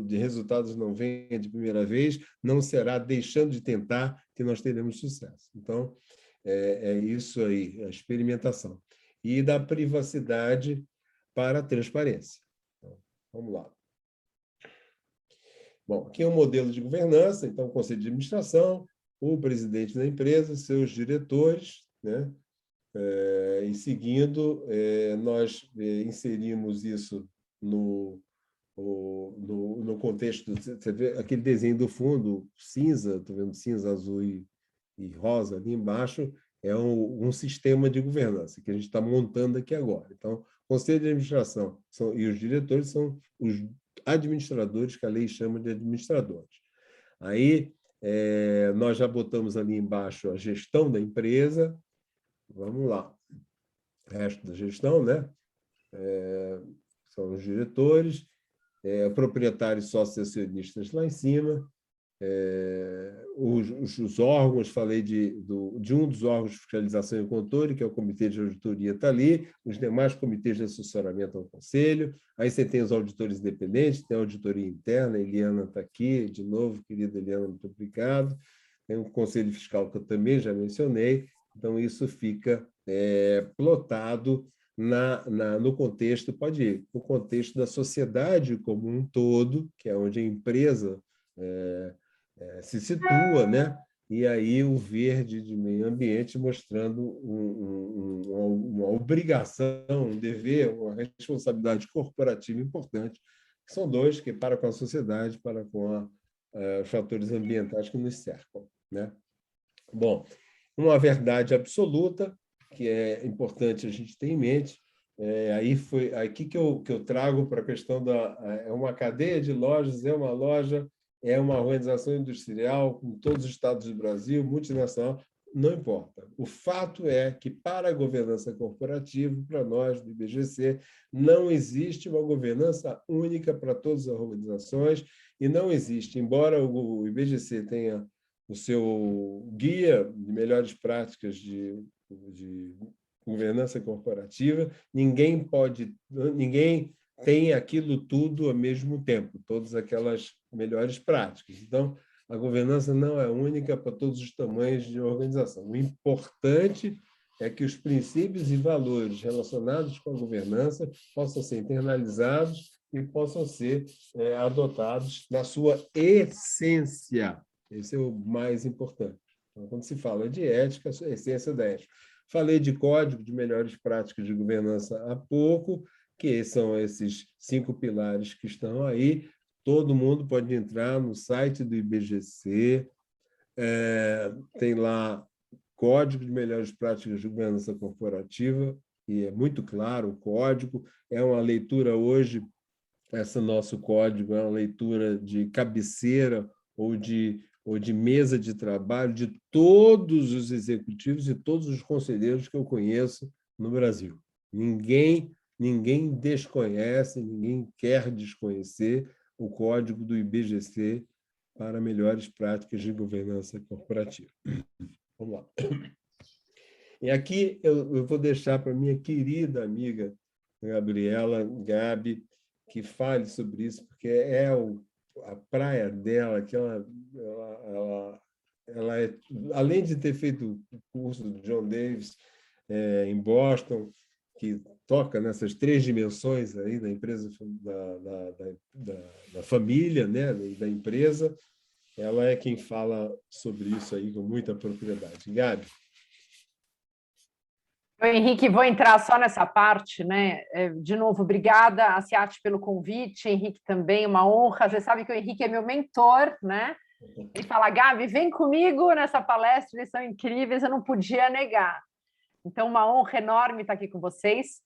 de resultados não venha de primeira vez, não será deixando de tentar que nós teremos sucesso. Então, é isso aí, a experimentação. E da privacidade para a transparência. Então, vamos lá. Bom, aqui é um modelo de governança, então, o conselho de administração, o presidente da empresa, seus diretores, né? E seguindo, nós inserimos isso no contexto. Você vê aquele desenho do fundo, cinza, estou vendo cinza, azul e rosa ali embaixo, é um sistema de governança que a gente está montando aqui agora. Então, o Conselho de Administração e os diretores são os administradores, que a lei chama de administradores. Aí, nós já botamos ali embaixo a gestão da empresa. Vamos lá. O resto da gestão, né? São os diretores, proprietários e sócios acionistas lá em cima, os órgãos, falei de um dos órgãos de fiscalização e controle, que é o Comitê de Auditoria, está ali, os demais comitês de assessoramento ao Conselho, aí você tem os auditores independentes, tem a auditoria interna, a Eliana está aqui, de novo, querida Eliana, muito obrigado, tem o Conselho Fiscal, que eu também já mencionei, então isso fica plotado no contexto, pode ir, no contexto da sociedade como um todo, que é onde a empresa se situa, né? E aí o verde de meio ambiente mostrando uma obrigação, um dever, uma responsabilidade corporativa importante, que são dois, que para com a sociedade, para com os fatores ambientais que nos cercam, né? Bom, uma verdade absoluta, que é importante a gente ter em mente, aí foi aqui que eu trago para a questão é uma cadeia de lojas, é uma loja, é uma organização industrial com todos os estados do Brasil, multinacional, não importa. O fato é que, para a governança corporativa, para nós do IBGC, não existe uma governança única para todas as organizações e não existe, embora o IBGC tenha o seu guia de melhores práticas de governança corporativa, ninguém tem aquilo tudo ao mesmo tempo, todas aquelas melhores práticas. Então, a governança não é única para todos os tamanhos de organização. O importante é que os princípios e valores relacionados com a governança possam ser internalizados e possam ser adotados na sua essência. Esse é o mais importante. Então, quando se fala de ética, a essência da ética. Falei de código de melhores práticas de governança há pouco, que são esses 5 pilares que estão aí. Todo mundo pode entrar no site do IBGC, tem lá Código de Melhores Práticas de Governança Corporativa, e é muito claro o código, é uma leitura hoje, esse nosso código é uma leitura de cabeceira ou de mesa de trabalho de todos os executivos e todos os conselheiros que eu conheço no Brasil. Ninguém desconhece, ninguém quer desconhecer o código do IBGC para melhores práticas de governança corporativa. Vamos lá. E aqui eu vou deixar para minha querida amiga Gabriela, Gabi, que fale sobre isso, porque é a praia dela, que ela além de ter feito o curso do John Davis em Boston, que toca nessas 3 dimensões aí da empresa, da família, né, da empresa, ela é quem fala sobre isso aí com muita propriedade. Gabi? Henrique, vou entrar só nessa parte, né? De novo, obrigada, Aciati, pelo convite. Henrique também, uma honra. Você sabe que o Henrique é meu mentor, né? Ele fala, Gabi, vem comigo nessa palestra, eles são incríveis, eu não podia negar. Então, uma honra enorme estar aqui com vocês.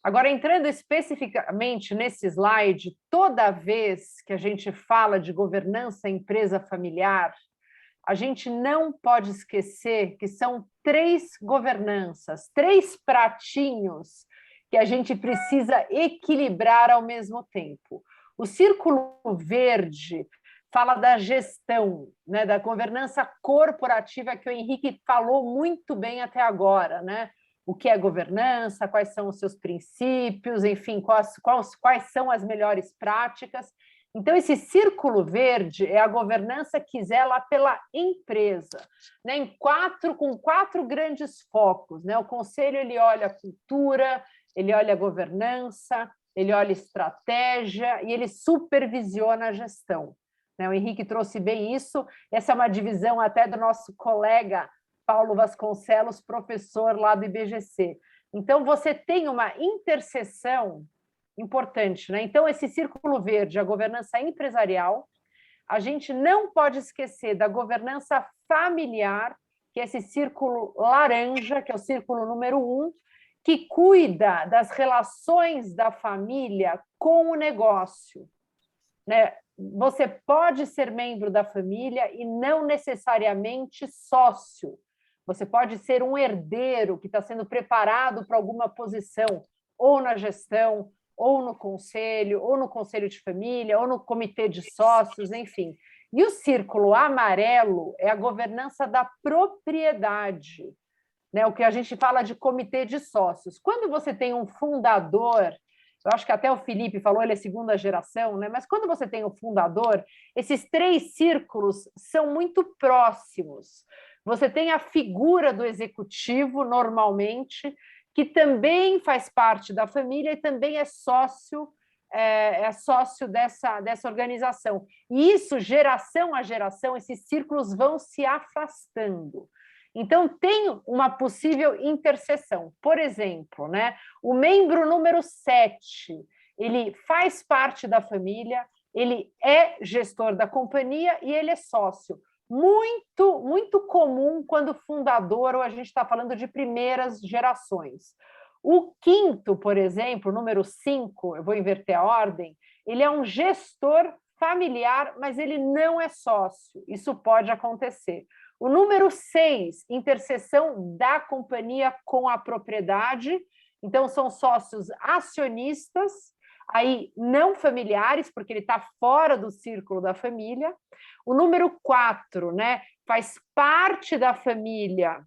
Agora, entrando especificamente nesse slide, toda vez que a gente fala de governança empresa familiar, a gente não pode esquecer que são 3 governanças, 3 pratinhos que a gente precisa equilibrar ao mesmo tempo. O círculo verde fala da gestão, né, da governança corporativa, que o Henrique falou muito bem até agora, né? O que é governança, quais são os seus princípios, enfim, quais são as melhores práticas. Então, esse círculo verde é a governança que zela pela empresa, né? Com 4 grandes focos, né? O conselho ele olha a cultura, ele olha a governança, ele olha a estratégia e ele supervisiona a gestão. Né? O Henrique trouxe bem isso. Essa é uma divisão até do nosso colega Paulo Vasconcelos, professor lá do IBGC. Então, você tem uma interseção importante, né? Então, esse círculo verde, a governança empresarial, a gente não pode esquecer da governança familiar, que é esse círculo laranja, que é o círculo número 1, que cuida das relações da família com o negócio, né? Você pode ser membro da família e não necessariamente sócio. Você pode ser um herdeiro que está sendo preparado para alguma posição, ou na gestão, ou no conselho de família, ou no comitê de sócios, enfim. E o círculo amarelo é a governança da propriedade, né? O que a gente fala de comitê de sócios. Quando você tem um fundador, eu acho que até o Felipe falou, ele é segunda geração, né? Mas quando você tem o fundador, esses 3 círculos são muito próximos. Você tem a figura do executivo, normalmente, que também faz parte da família e também é sócio dessa organização. E isso, geração a geração, esses círculos vão se afastando. Então, tem uma possível interseção. Por exemplo, né, o membro número 7, ele faz parte da família, ele é gestor da companhia e ele é sócio. Muito, muito comum quando fundador, ou a gente está falando de primeiras gerações. O 5º, por exemplo, número 5, eu vou inverter a ordem, ele é um gestor familiar, mas ele não é sócio. Isso pode acontecer. O número 6, interseção da companhia com a propriedade. Então, são sócios acionistas, aí não familiares, porque ele está fora do círculo da família. O número 4, né, faz parte da família,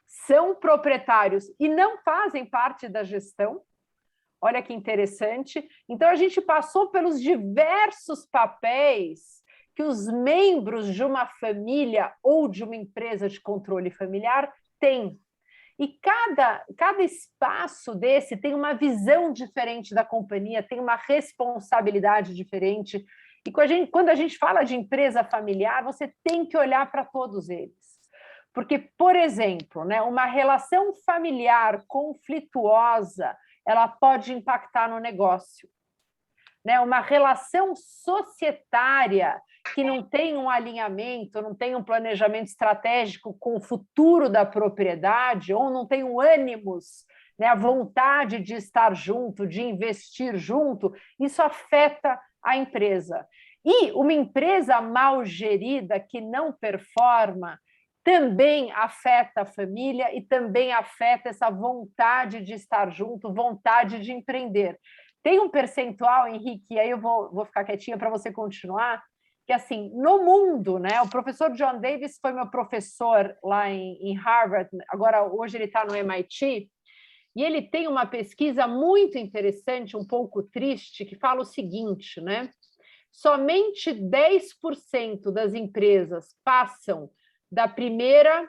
são proprietários e não fazem parte da gestão. Olha que interessante. Então, a gente passou pelos diversos papéis que os membros de uma família ou de uma empresa de controle familiar têm. E cada espaço desse tem uma visão diferente da companhia, tem uma responsabilidade diferente. E quando a gente fala de empresa familiar, você tem que olhar para todos eles. Porque, por exemplo, né, uma relação familiar conflituosa, ela pode impactar no negócio. Né? Uma relação societária que não tem um alinhamento, não tem um planejamento estratégico com o futuro da propriedade, ou não tem um ânimos, né, a vontade de estar junto, de investir junto, isso afeta a empresa. E uma empresa mal gerida, que não performa, também afeta a família e também afeta essa vontade de estar junto, vontade de empreender. Tem um percentual, Henrique, e aí eu vou ficar quietinha para você continuar, que assim, no mundo, né, o professor John Davis foi meu professor lá em Harvard, agora hoje ele está no MIT, e ele tem uma pesquisa muito interessante, um pouco triste, que fala o seguinte, né? Somente 10% das empresas passam da primeira,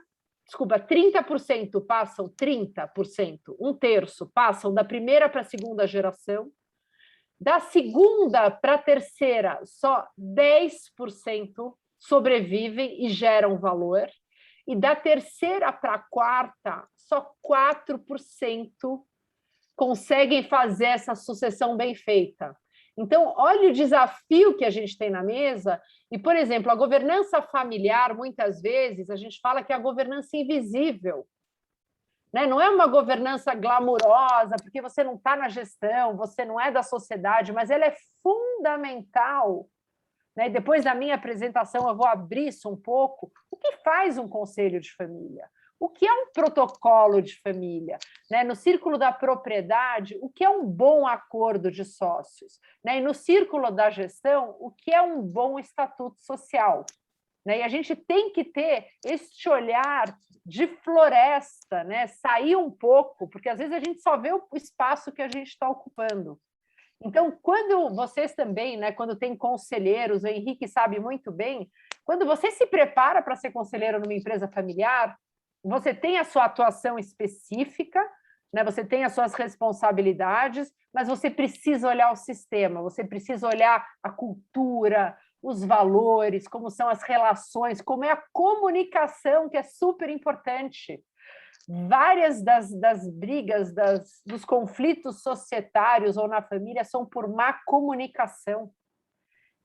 30% passam, 30%, 1/3 passam da primeira para a segunda geração, da segunda para a terceira, só 10% sobrevivem e geram valor, e da terceira para a quarta, só 4% conseguem fazer essa sucessão bem feita. Então, olha o desafio que a gente tem na mesa. E, por exemplo, a governança familiar, muitas vezes, a gente fala que é a governança invisível. Né? Não é uma governança glamurosa, porque você não está na gestão, você não é da sociedade, mas ela é fundamental. Né? Depois da minha apresentação, eu vou abrir isso um pouco. O que faz um conselho de família? O que é um protocolo de família? Né? No círculo da propriedade, o que é um bom acordo de sócios? Né? E no círculo da gestão, o que é um bom estatuto social? Né? E a gente tem que ter este olhar de floresta, né? Sair um pouco, porque às vezes a gente só vê o espaço que a gente está ocupando. Então, quando vocês também, né, quando tem conselheiros, o Henrique sabe muito bem, quando você se prepara para ser conselheiro numa empresa familiar, você tem a sua atuação específica, né? Você tem as suas responsabilidades, mas você precisa olhar o sistema, você precisa olhar a cultura, os valores, como são as relações, como é a comunicação, que é super importante. Várias das brigas, dos conflitos societários ou na família são por má comunicação.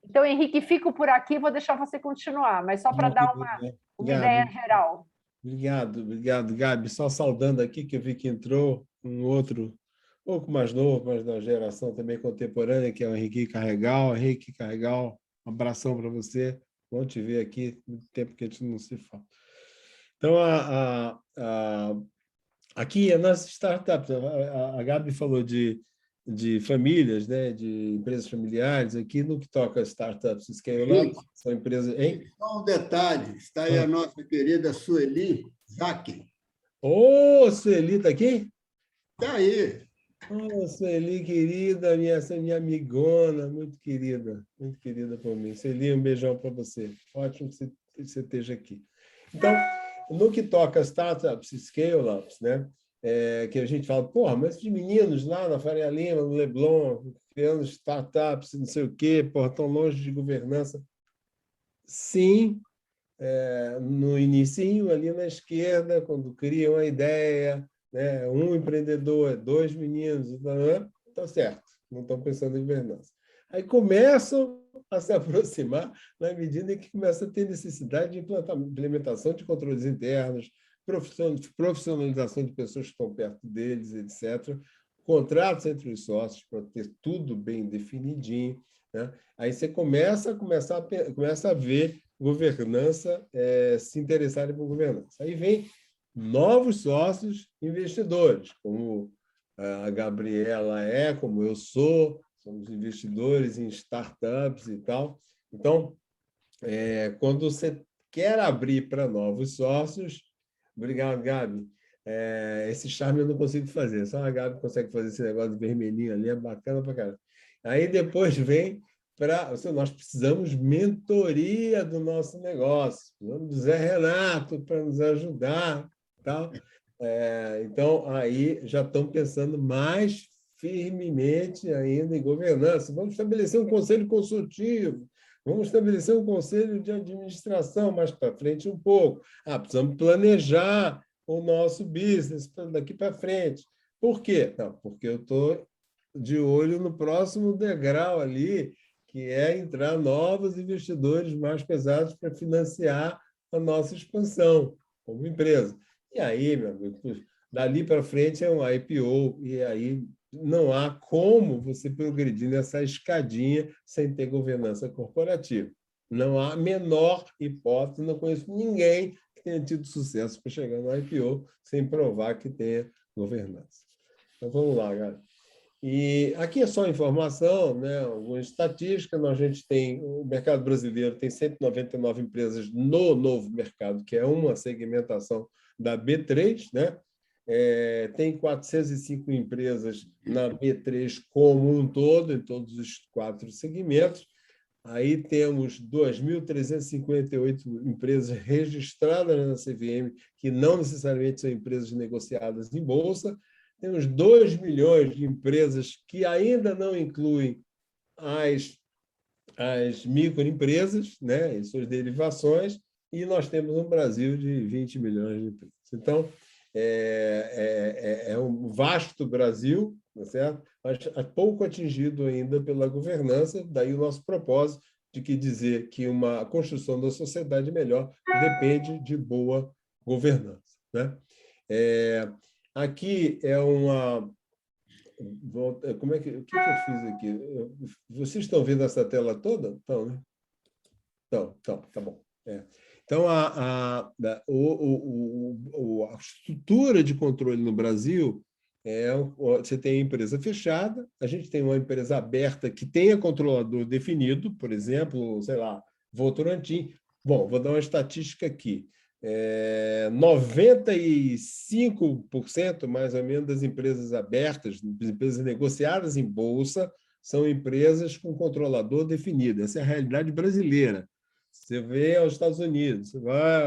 Então, Henrique, fico por aqui, vou deixar você continuar, mas só para dar uma ideia geral. Obrigado, Gabi. Só saudando aqui que eu vi que entrou um outro, um pouco mais novo, mas da geração também contemporânea, que é o Henrique Carregal. Henrique Carregal, um abração para você. Bom te ver aqui, muito tempo que a gente não se fala. Então, aqui, a nossa startup, a Gabi falou de famílias, né, de empresas familiares. Aqui, no que toca a startups scale-up, são empresas... Hein? Só um detalhe, está aí a nossa querida Sueli Zaque. Ô, Sueli, está aqui? Está aí. Oh, Sueli, querida, minha amigona, muito querida por mim. Sueli, um beijão para você. Ótimo que você esteja aqui. Então, no que toca a startups, scale-ups, né? Que a gente fala, porra, mas esses meninos lá na Faria Lima, no Leblon, criando startups, não sei o quê, porra, tão longe de governança. Sim, no inicinho, ali na esquerda, quando criam a ideia, né, um empreendedor, 2 meninos, está certo, não estão pensando em governança. Aí começam a se aproximar na medida em que começa a ter necessidade de implementação de controles internos, profissionalização de pessoas que estão perto deles, etc. Contratos entre os sócios para ter tudo bem definidinho, né? Aí você começa a ver governança se interessarem por governança. Aí vem novos sócios investidores, como a Gabriela como eu sou, somos investidores em startups e tal. Então, quando você quer abrir para novos sócios, obrigado, Gabi. Esse charme eu não consigo fazer, só a Gabi consegue fazer esse negócio de vermelhinho ali, é bacana para caramba. Aí depois vem nós precisamos mentoria do nosso negócio, precisamos do Zé Renato para nos ajudar. Tal. Então, aí já estão pensando mais firmemente ainda em governança. Vamos estabelecer um conselho consultivo, vamos estabelecer um conselho de administração mais para frente um pouco. Precisamos planejar o nosso business daqui para frente. Por quê? Não, porque eu estou de olho no próximo degrau ali, que é entrar novos investidores mais pesados para financiar a nossa expansão como empresa. E aí, meu amigo, dali para frente é um IPO, e aí não há como você progredir nessa escadinha sem ter governança corporativa. Não há a menor hipótese, não conheço ninguém que tenha tido sucesso para chegar no IPO sem provar que tenha governança. Então, vamos lá, galera. E aqui é só informação, né? Alguma estatística. A gente tem, o mercado brasileiro tem 199 empresas no novo mercado, que é uma segmentação da B3, né? Tem 405 empresas na B3 como um todo, em todos os 4 segmentos. Aí temos 2.358 empresas registradas na CVM, que não necessariamente são empresas negociadas em bolsa. Temos 2 milhões de empresas que ainda não incluem as microempresas, né, e suas derivações, e nós temos um Brasil de 20 milhões de empresas. Então, é um vasto Brasil, tá certo? Mas pouco atingido ainda pela governança, daí o nosso propósito de dizer que uma construção da sociedade melhor depende de boa governança, né? Aqui é uma... Como é o que eu fiz aqui? Vocês estão vendo essa tela toda? Estão, né? Então, tá bom. Então, a estrutura de controle no Brasil você tem a empresa fechada, a gente tem uma empresa aberta que tenha controlador definido, por exemplo, sei lá, Votorantim. Bom, vou dar uma estatística aqui. 95% mais ou menos das empresas abertas, das empresas negociadas em bolsa, são empresas com controlador definido. Essa é a realidade brasileira. Você vê aos Estados Unidos, você vai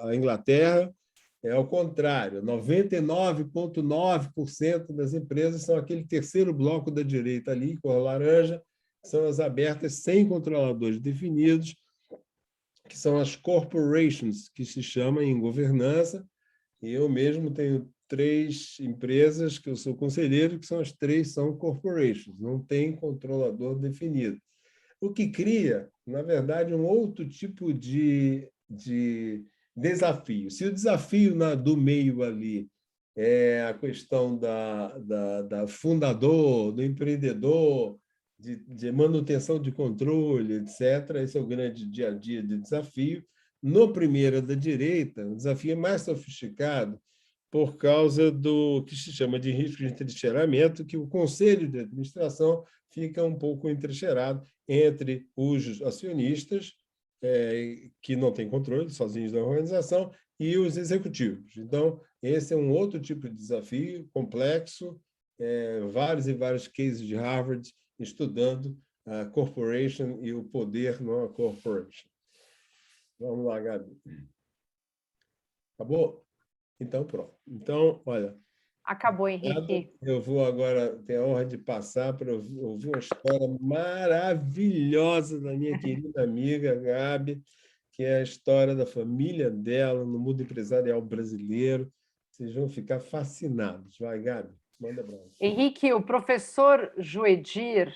à Inglaterra, é ao contrário, 99,9% das empresas são aquele terceiro bloco da direita ali, cor laranja, são as abertas sem controladores definidos, que são as corporations, que se chamam em governança, e eu mesmo tenho 3 empresas que eu sou conselheiro, que são as 3 são corporations, não tem controlador definido. O que cria, na verdade, um outro tipo de desafio. Se o desafio do meio ali é a questão da fundador, do empreendedor, de manutenção de controle, etc., esse é o grande dia a dia de desafio. No primeiro da direita, o desafio é mais sofisticado por causa do que se chama de risco de entrincheiramento, que o conselho de administração fica um pouco entrincheirado entre os acionistas, que não têm controle sozinhos da organização, e os executivos. Então, esse é um outro tipo de desafio complexo, vários e vários cases de Harvard estudando a corporation e o poder numa corporation. Vamos lá, Gabi. Acabou? Então, pronto. Então, olha... Acabou, Henrique. Eu vou agora ter a honra de passar para ouvir uma história maravilhosa da minha querida amiga Gabi, que é a história da família dela no mundo empresarial brasileiro. Vocês vão ficar fascinados. Vai, Gabi, manda abraço. Henrique, o professor Joedir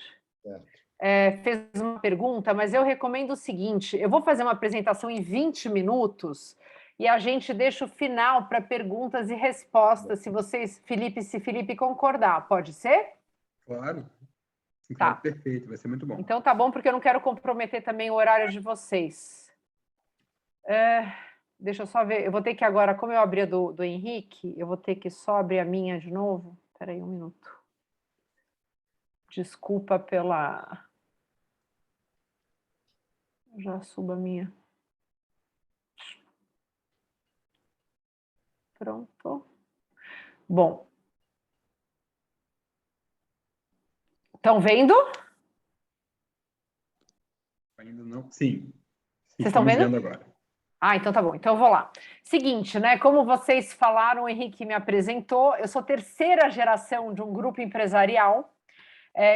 fez uma pergunta, mas eu recomendo o seguinte: eu vou fazer uma apresentação em 20 minutos e a gente deixa o final para perguntas e respostas, se Felipe concordar. Pode ser? Claro. Tá. Perfeito, vai ser muito bom. Então tá bom, porque eu não quero comprometer também o horário de vocês. Deixa eu só ver, eu vou ter que agora, como eu abri a do Henrique, eu vou ter que só abrir a minha de novo. Espera aí um minuto. Desculpa pela... Já subo a minha. Pronto. Bom. Estão vendo? Ainda não? Sim. Vocês estão vendo? Agora. Ah, então tá bom. Então eu vou lá. Seguinte, né? Como vocês falaram, o Henrique me apresentou, eu sou terceira geração de um grupo empresarial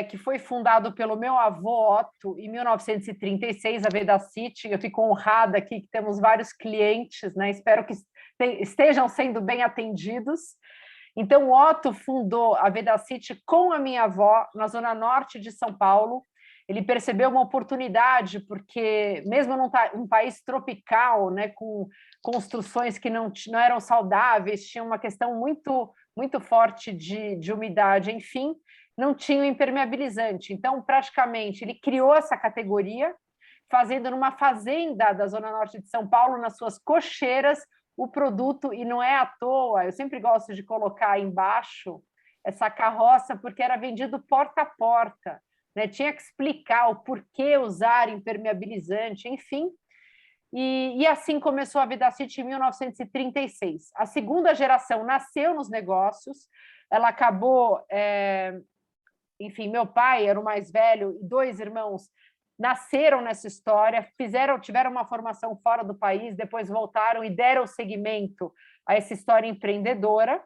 que foi fundado pelo meu avô Otto em 1936, a Vedacity. Eu fico honrada aqui que temos vários clientes, né? Espero que estejam sendo bem atendidos. Então, o Otto fundou a Vedacity com a minha avó na zona norte de São Paulo. Ele percebeu uma oportunidade, porque mesmo num país tropical, né, com construções que não eram saudáveis, tinha uma questão muito, muito forte de umidade, enfim, não tinha o impermeabilizante. Então, praticamente, ele criou essa categoria, fazendo numa fazenda da zona norte de São Paulo, nas suas cocheiras, o produto, e não é à toa, eu sempre gosto de colocar aí embaixo essa carroça, porque era vendido porta a porta, né? Tinha que explicar o porquê usar impermeabilizante, enfim. E assim começou a Vedacity em 1936. A segunda geração nasceu nos negócios, ela acabou... Enfim, meu pai era o mais velho e 2 irmãos nasceram nessa história, tiveram uma formação fora do país, depois voltaram e deram seguimento a essa história empreendedora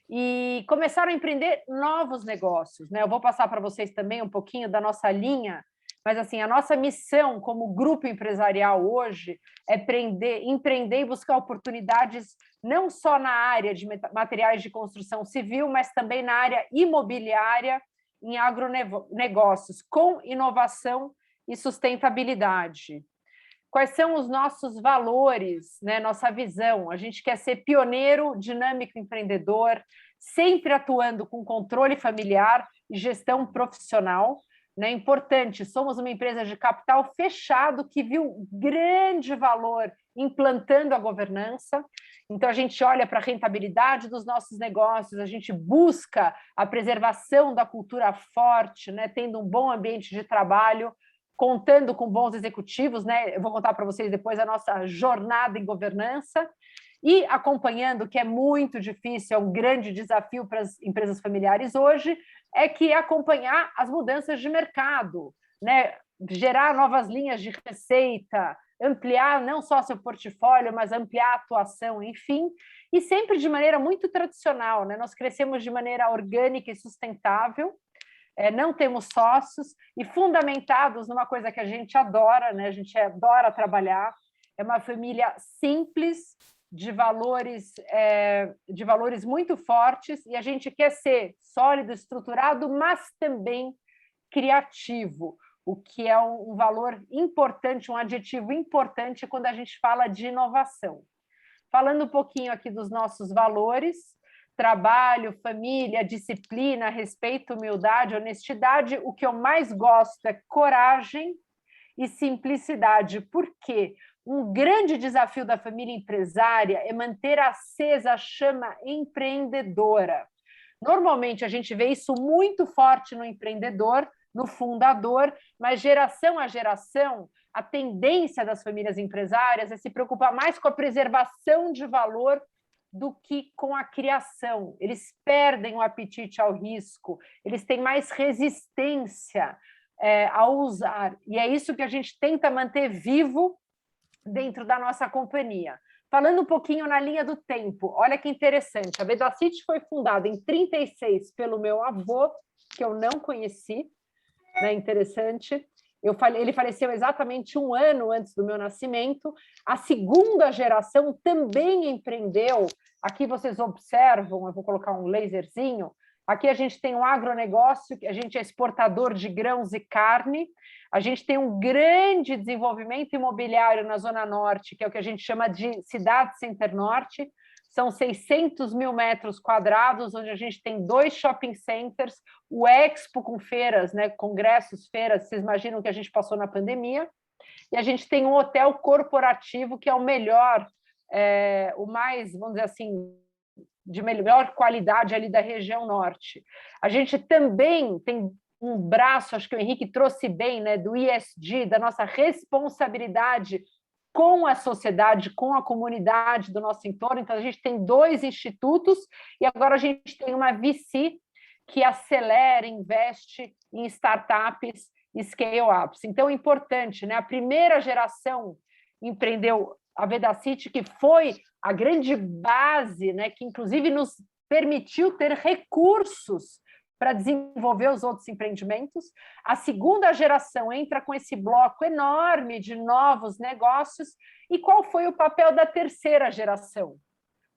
e começaram a empreender novos negócios, né? Eu vou passar para vocês também um pouquinho da nossa linha, mas assim, a nossa missão como grupo empresarial hoje é empreender e buscar oportunidades não só na área de materiais de construção civil, mas também na área imobiliária, em agronegócios, com inovação e sustentabilidade. Quais são os nossos valores, né? Nossa visão? A gente quer ser pioneiro, dinâmico, empreendedor, sempre atuando com controle familiar e gestão profissional. Né? Importante, somos uma empresa de capital fechado que viu grande valor implantando a governança. Então, a gente olha para a rentabilidade dos nossos negócios, a gente busca a preservação da cultura forte, né? Tendo um bom ambiente de trabalho, contando com bons executivos, né? Eu vou contar para vocês depois a nossa jornada em governança e acompanhando, que é muito difícil, é um grande desafio para as empresas familiares hoje, é que acompanhar as mudanças de mercado, né? Gerar novas linhas de receita, ampliar não só seu portfólio, mas ampliar a atuação, enfim, e sempre de maneira muito tradicional, né? Nós crescemos de maneira orgânica e sustentável, não temos sócios e fundamentados numa coisa que a gente adora, né? A gente adora trabalhar, é uma família simples, de valores muito fortes, e a gente quer ser sólido, estruturado, mas também criativo. o que é um valor importante, um adjetivo importante quando a gente fala de inovação. Falando um pouquinho aqui dos nossos valores: trabalho, família, disciplina, respeito, humildade, honestidade. O que eu mais gosto é coragem e simplicidade. Por quê? Um grande desafio da família empresária é manter acesa a chama empreendedora. Normalmente, a gente vê isso muito forte no empreendedor, no fundador, mas geração a geração, a tendência das famílias empresárias é se preocupar mais com a preservação de valor do que com a criação. Eles perdem o apetite ao risco, eles têm mais resistência ao usar. E é isso que a gente tenta manter vivo dentro da nossa companhia. Falando um pouquinho na linha do tempo, olha que interessante, a Vedacity foi fundada em 1936 pelo meu avô, que eu não conheci, né? Interessante. Ele faleceu exatamente 1 ano antes do meu nascimento. A segunda geração também empreendeu. Aqui vocês observam, eu vou colocar um laserzinho. Aqui a gente tem um agronegócio, a gente é exportador de grãos e carne. A gente tem um grande desenvolvimento imobiliário na Zona Norte, que é o que a gente chama de Cidade Center Norte. São 600 mil metros quadrados, onde a gente tem 2 shopping centers, o Expo com feiras, né, congressos, feiras, vocês imaginam que a gente passou na pandemia, e a gente tem um hotel corporativo que é o melhor, o mais, vamos dizer assim, de melhor qualidade ali da região norte. A gente também tem um braço, acho que o Henrique trouxe bem, né, do ESG, da nossa responsabilidade com a sociedade, com a comunidade do nosso entorno. Então, a gente tem 2 institutos e agora a gente tem uma VC que acelera, investe em startups e scale-ups. Então, é importante, né? A primeira geração empreendeu a Vedacity, que foi a grande base, né? Que inclusive nos permitiu ter recursos para desenvolver os outros empreendimentos. A segunda geração entra com esse bloco enorme de novos negócios. E qual foi o papel da terceira geração?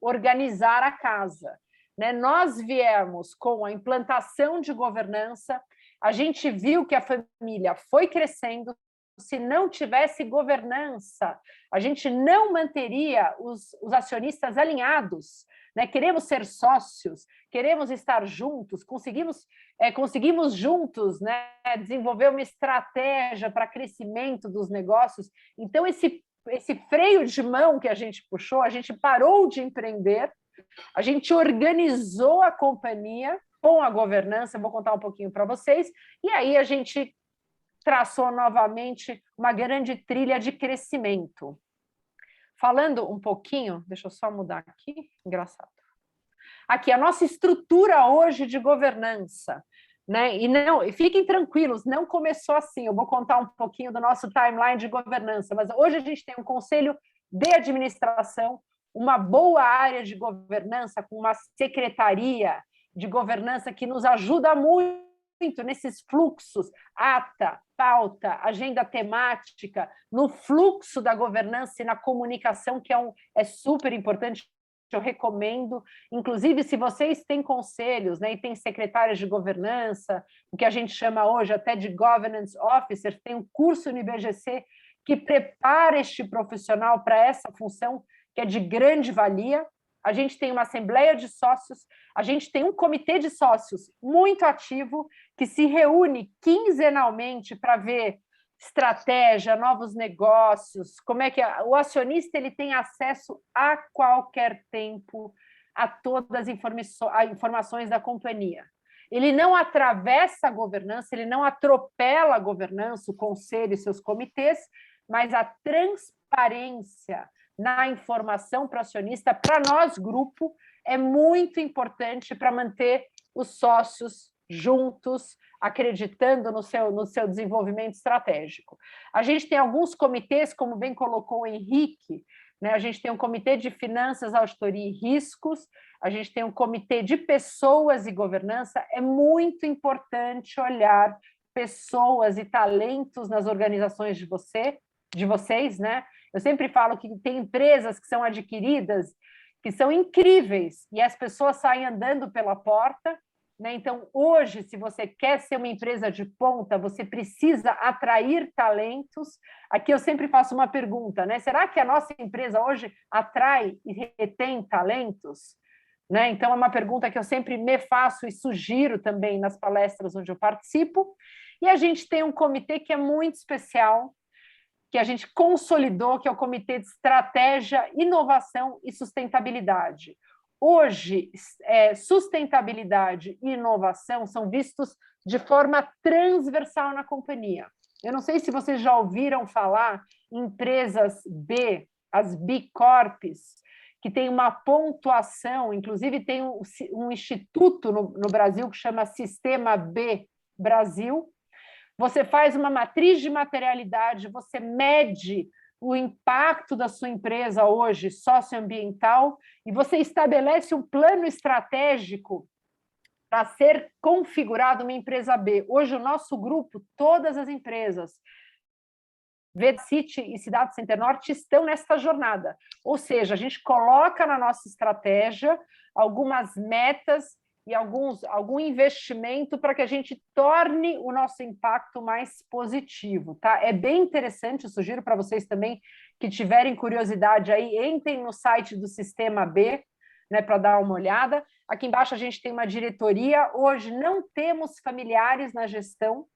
Organizar a casa. Né? Nós viemos com a implantação de governança, a gente viu que a família foi crescendo. Se não tivesse governança, a gente não manteria os acionistas alinhados. Né? Queremos ser sócios, queremos estar juntos, conseguimos juntos, né, desenvolver uma estratégia para crescimento dos negócios. Então, esse freio de mão que a gente puxou, a gente parou de empreender, a gente organizou a companhia com a governança, eu vou contar um pouquinho para vocês, e aí a gente traçou novamente uma grande trilha de crescimento. Falando um pouquinho, deixa eu só mudar aqui, engraçado. Aqui, a nossa estrutura hoje de governança, né? E fiquem tranquilos, não começou assim. Eu vou contar um pouquinho do nosso timeline de governança, mas hoje a gente tem um conselho de administração, uma boa área de governança, com uma secretaria de governança que nos ajuda muito nesses fluxos, ata, pauta, agenda temática, no fluxo da governança e na comunicação, que é super importante, eu recomendo. Inclusive, se vocês têm conselhos, né, e têm secretários de governança, o que a gente chama hoje até de governance officers, tem um curso no IBGC que prepara este profissional para essa função, que é de grande valia. A gente tem uma assembleia de sócios, a gente tem um comitê de sócios muito ativo, que se reúne quinzenalmente para ver estratégia, novos negócios, como é que o acionista ele tem acesso a qualquer tempo a todas as informações da companhia. Ele não atravessa a governança, ele não atropela a governança, o conselho e seus comitês, mas a transparência na informação para o acionista, para nós, grupo, é muito importante para manter os sócios juntos, acreditando no seu desenvolvimento estratégico. A gente tem alguns comitês, como bem colocou o Henrique, né? A gente tem um comitê de finanças, auditoria e riscos, a gente tem um comitê de pessoas e governança. É muito importante olhar pessoas e talentos nas organizações de vocês, né? Eu sempre falo que tem empresas que são adquiridas, que são incríveis, e as pessoas saem andando pela porta, né? Então, hoje, se você quer ser uma empresa de ponta, você precisa atrair talentos. Aqui eu sempre faço uma pergunta, né? Será que a nossa empresa hoje atrai e retém talentos? Né? Então, é uma pergunta que eu sempre me faço e sugiro também nas palestras onde eu participo. E a gente tem um comitê que é muito especial, que a gente consolidou, que é o Comitê de Estratégia, Inovação e Sustentabilidade. Hoje, sustentabilidade e inovação são vistos de forma transversal na companhia. Eu não sei se vocês já ouviram falar em empresas B, as B Corps, que tem uma pontuação, inclusive tem um instituto no Brasil que chama Sistema B Brasil. Você faz uma matriz de materialidade, você mede o impacto da sua empresa hoje socioambiental e você estabelece um plano estratégico para ser configurado uma empresa B. Hoje, o nosso grupo, todas as empresas, VCity e Cidade Center Norte estão nesta jornada. Ou seja, a gente coloca na nossa estratégia algumas metas e algum investimento para que a gente torne o nosso impacto mais positivo. Tá? É bem interessante, eu sugiro para vocês também que tiverem curiosidade aí, entrem no site do Sistema B, né, para dar uma olhada. Aqui embaixo a gente tem uma diretoria. Hoje não temos familiares na gestão,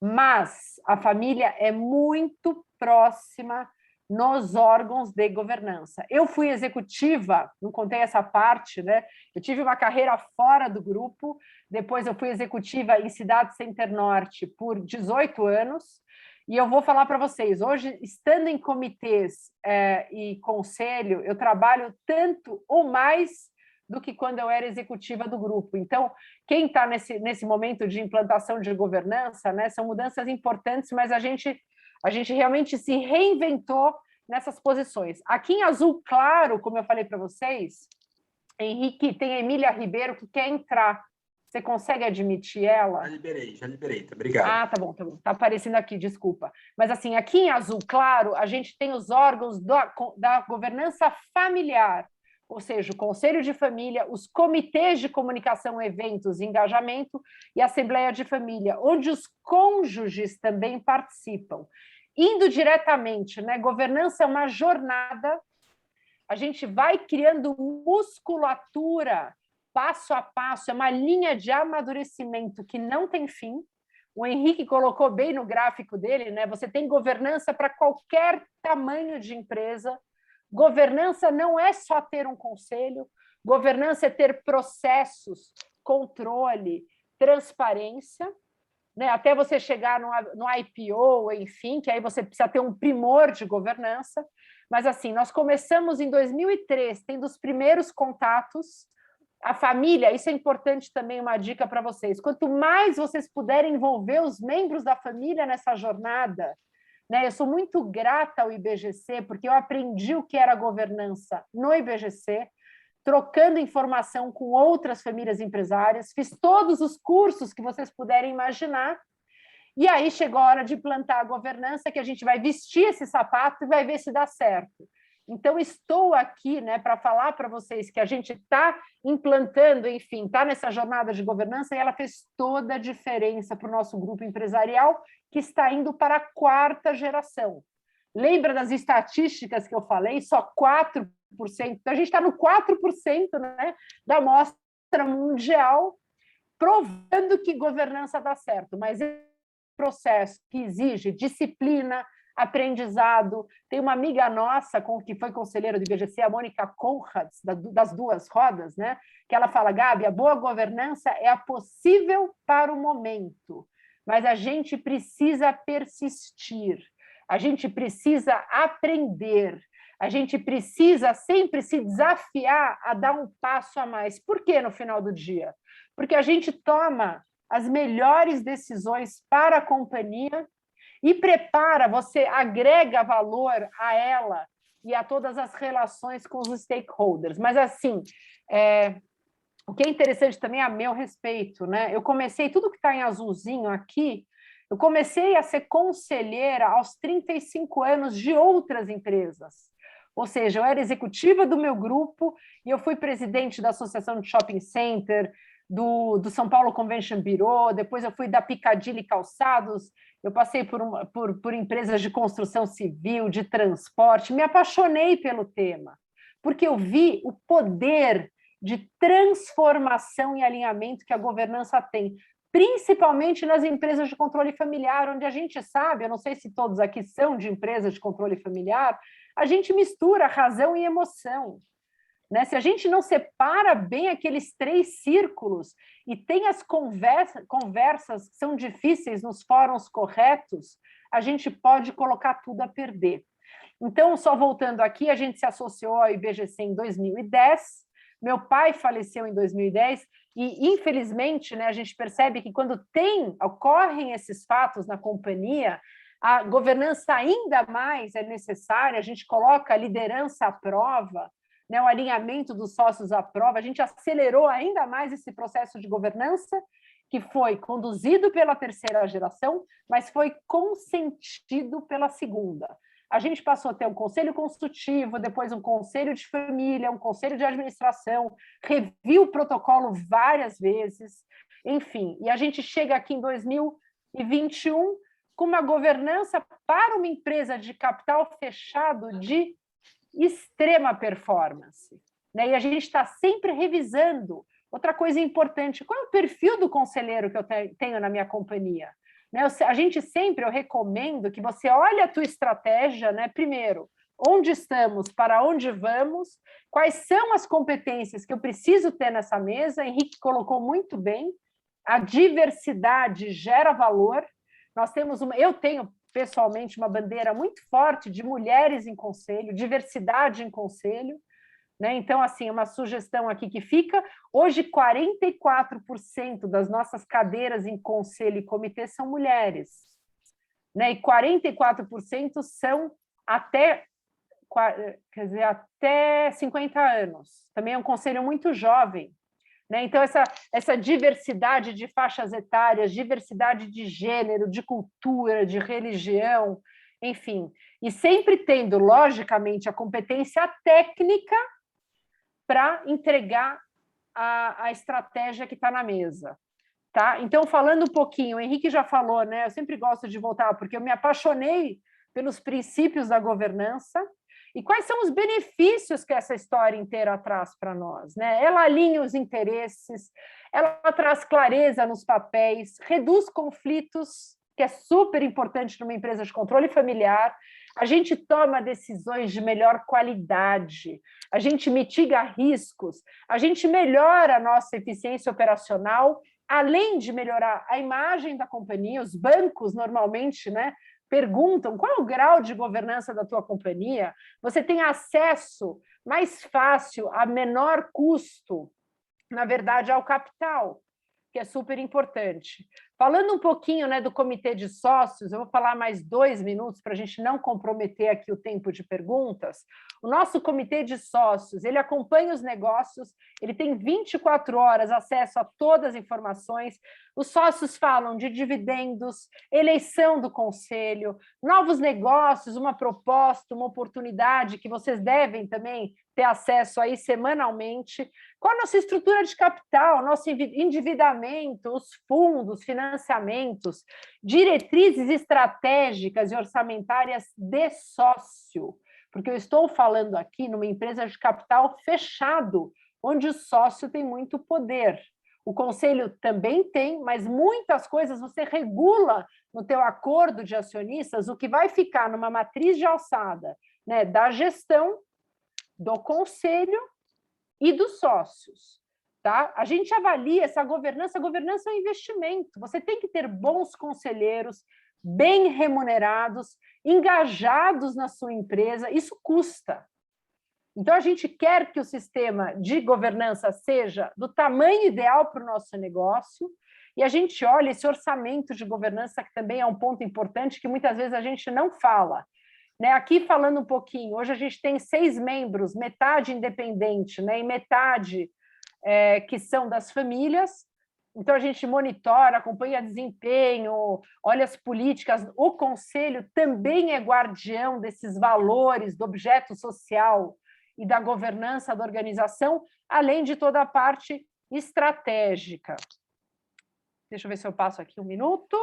mas a família é muito próxima nos órgãos de governança. Eu fui executiva, não contei essa parte, né? Eu tive uma carreira fora do grupo, depois eu fui executiva em Cidade Center Norte por 18 anos, e eu vou falar para vocês, hoje, estando em comitês e conselho, eu trabalho tanto ou mais do que quando eu era executiva do grupo. Então, quem está nesse momento de implantação de governança, né, são mudanças importantes, mas a gente realmente se reinventou nessas posições. Aqui em azul claro, como eu falei para vocês, Henrique, tem a Emília Ribeiro que quer entrar. Você consegue admitir ela? Já liberei, tá? Obrigado. Ah, tá bom. Tá aparecendo aqui, desculpa. Mas assim, aqui em azul claro, a gente tem os órgãos da governança familiar, ou seja, o Conselho de Família, os comitês de comunicação, eventos, engajamento e Assembleia de Família, onde os cônjuges também participam. Indo diretamente, né? Governança é uma jornada, a gente vai criando musculatura passo a passo, é uma linha de amadurecimento que não tem fim. O Henrique colocou bem no gráfico dele, né? Você tem governança para qualquer tamanho de empresa. Governança não é só ter um conselho, governança é ter processos, controle, transparência, né? Até você chegar no IPO, enfim, que aí você precisa ter um primor de governança. Mas, assim, nós começamos em 2003, tendo os primeiros contatos. A família, isso é importante também, uma dica para vocês. Quanto mais vocês puderem envolver os membros da família nessa jornada, né? Eu sou muito grata ao IBGC, porque eu aprendi o que era governança no IBGC, trocando informação com outras famílias empresárias, fiz todos os cursos que vocês puderem imaginar, e aí chegou a hora de plantar a governança, que a gente vai vestir esse sapato e vai ver se dá certo. Então, estou aqui, né, para falar para vocês que a gente está implantando, enfim, está nessa jornada de governança e ela fez toda a diferença para o nosso grupo empresarial, que está indo para a 4ª geração. Lembra das estatísticas que eu falei? Só 4%. Então, a gente está no 4%, né, da amostra mundial, provando que governança dá certo. Mas é um processo que exige disciplina, aprendizado. Tem uma amiga nossa que foi conselheira do IBGC, a Mônica Conrads, das Duas Rodas, né? Que ela fala, Gabi, a boa governança é a possível para o momento, mas a gente precisa persistir, a gente precisa aprender, a gente precisa sempre se desafiar a dar um passo a mais. Por quê no final do dia? Porque a gente toma as melhores decisões para a companhia e prepara, você agrega valor a ela e a todas as relações com os stakeholders. Mas, assim, o que é interessante também é a meu respeito, né? Eu comecei, tudo que está em azulzinho aqui, eu comecei a ser conselheira aos 35 anos de outras empresas. Ou seja, eu era executiva do meu grupo e eu fui presidente da Associação de Shopping Center, do São Paulo Convention Bureau, depois eu fui da Piccadilly Calçados, eu passei por empresas de construção civil, de transporte, me apaixonei pelo tema, porque eu vi o poder de transformação e alinhamento que a governança tem, principalmente nas empresas de controle familiar, onde a gente sabe, eu não sei se todos aqui são de empresas de controle familiar, a gente mistura razão e emoção. Né? Se a gente não separa bem aqueles 3 círculos e tem as conversas que são difíceis nos fóruns corretos, a gente pode colocar tudo a perder. Então, só voltando aqui, a gente se associou ao IBGC em 2010, meu pai faleceu em 2010 e, infelizmente, né, a gente percebe que quando ocorrem esses fatos na companhia, a governança ainda mais é necessária, a gente coloca a liderança à prova, né, o alinhamento dos sócios à prova, a gente acelerou ainda mais esse processo de governança, que foi conduzido pela 3ª geração, mas foi consentido pela 2ª. A gente passou a ter um conselho consultivo, depois um conselho de família, um conselho de administração, reviu o protocolo várias vezes, enfim, e a gente chega aqui em 2021 com uma governança para uma empresa de capital fechado de extrema performance, né? E a gente está sempre revisando. Outra coisa importante, qual é o perfil do conselheiro que eu tenho na minha companhia? Né? Eu recomendo que você olhe a tua estratégia, né? Primeiro, onde estamos, para onde vamos, quais são as competências que eu preciso ter nessa mesa, Henrique colocou muito bem, a diversidade gera valor, eu tenho pessoalmente uma bandeira muito forte de mulheres em conselho, diversidade em conselho, né? Então, assim, uma sugestão aqui que fica, hoje 44% das nossas cadeiras em conselho e comitê são mulheres, né? E 44% são até 50 anos, também é um conselho muito jovem, né? Então, essa diversidade de faixas etárias, diversidade de gênero, de cultura, de religião, enfim, e sempre tendo, logicamente, a competência técnica para entregar a estratégia que está na mesa. Tá? Então, falando um pouquinho, o Henrique já falou, né? Eu sempre gosto de voltar, porque eu me apaixonei pelos princípios da governança. E quais são os benefícios que essa história inteira traz para nós? Né? Ela alinha os interesses, ela traz clareza nos papéis, reduz conflitos, que é super importante numa empresa de controle familiar, a gente toma decisões de melhor qualidade, a gente mitiga riscos, a gente melhora a nossa eficiência operacional, além de melhorar a imagem da companhia. Os bancos, normalmente, né, perguntam qual é o grau de governança da tua companhia, você tem acesso mais fácil, a menor custo, na verdade, ao capital, que é super importante. Falando um pouquinho, né, do comitê de sócios, eu vou falar mais 2 minutos para a gente não comprometer aqui o tempo de perguntas. O nosso comitê de sócios, ele acompanha os negócios, ele tem 24 horas acesso a todas as informações. Os sócios falam de dividendos, eleição do conselho, novos negócios, uma proposta, uma oportunidade que vocês devem também ter acesso aí semanalmente. Qual a nossa estrutura de capital, nosso endividamento, os fundos, financiamentos, diretrizes estratégicas e orçamentárias de sócio, porque eu estou falando aqui numa empresa de capital fechado, onde o sócio tem muito poder. O conselho também tem, mas muitas coisas você regula no teu acordo de acionistas, o que vai ficar numa matriz de alçada, né, da gestão, do conselho e dos sócios. Tá? A gente avalia essa governança, a governança é um investimento, você tem que ter bons conselheiros, bem remunerados, engajados na sua empresa, isso custa. Então, a gente quer que o sistema de governança seja do tamanho ideal para o nosso negócio, e a gente olha esse orçamento de governança, que também é um ponto importante, que muitas vezes a gente não fala. Né? Aqui, falando um pouquinho, hoje a gente tem 6 membros, metade independente, né? E metade que são das famílias. Então, a gente monitora, acompanha desempenho, olha as políticas. O conselho também é guardião desses valores, do objeto social e da governança da organização, além de toda a parte estratégica. Deixa eu ver se eu passo aqui um minuto.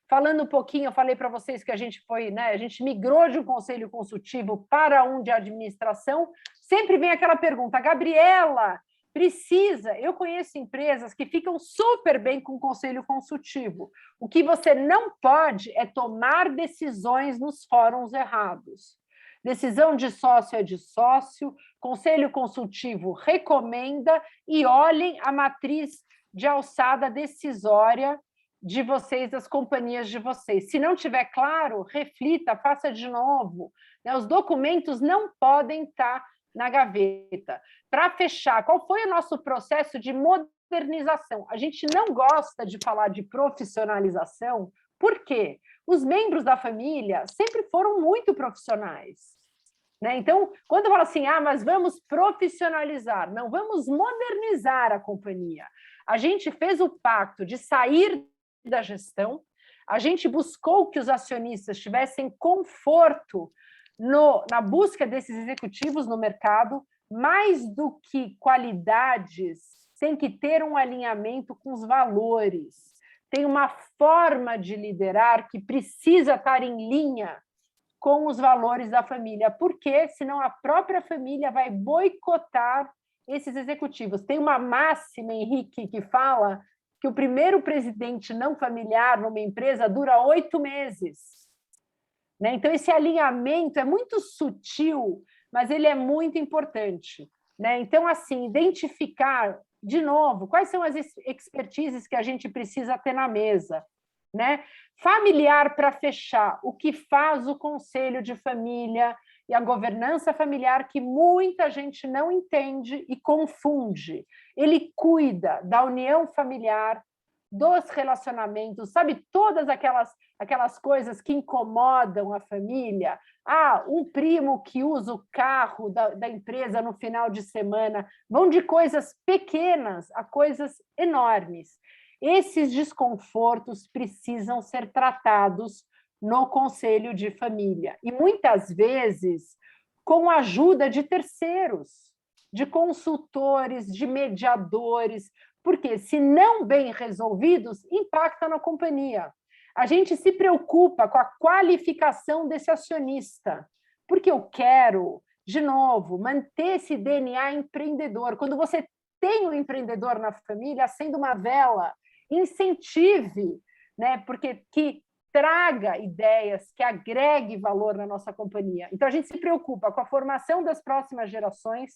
Falando um pouquinho, eu falei para vocês que a gente foi, né? A gente migrou de um conselho consultivo para um de administração. Sempre vem aquela pergunta, Gabriela, precisa? Eu conheço empresas que ficam super bem com o conselho consultivo. O que você não pode é tomar decisões nos fóruns errados. Decisão de sócio é de sócio, conselho consultivo recomenda e olhem a matriz de alçada decisória de vocês, das companhias de vocês. Se não tiver claro, reflita, faça de novo. Os documentos não podem estar na gaveta. Para fechar, qual foi o nosso processo de modernização? A gente não gosta de falar de profissionalização, por quê? Os membros da família sempre foram muito profissionais. Então, quando fala assim, mas vamos profissionalizar, não, vamos modernizar a companhia. A gente fez o pacto de sair da gestão, a gente buscou que os acionistas tivessem conforto na busca desses executivos no mercado, mais do que qualidades, tem que ter um alinhamento com os valores. Tem uma forma de liderar que precisa estar em linha com os valores da família, porque senão a própria família vai boicotar esses executivos. Tem uma máxima, Henrique, que fala que o primeiro presidente não familiar numa empresa dura 8 meses. Então, esse alinhamento é muito sutil, mas ele é muito importante. Então, assim, identificar, de novo, quais são as expertises que a gente precisa ter na mesa. Familiar, para fechar, o que faz o conselho de família e a governança familiar, que muita gente não entende e confunde. Ele cuida da união familiar, dos relacionamentos, sabe, todas aquelas coisas que incomodam a família. Um primo que usa o carro da empresa no final de semana, vão de coisas pequenas a coisas enormes. Esses desconfortos precisam ser tratados no conselho de família. E muitas vezes com a ajuda de terceiros, de consultores, de mediadores, porque, se não bem resolvidos, impacta na companhia. A gente se preocupa com a qualificação desse acionista, porque eu quero, de novo, manter esse DNA empreendedor. Quando você tem um empreendedor na família, acenda uma vela, incentive, porque que traga ideias, que agregue valor na nossa companhia. Então, a gente se preocupa com a formação das próximas gerações,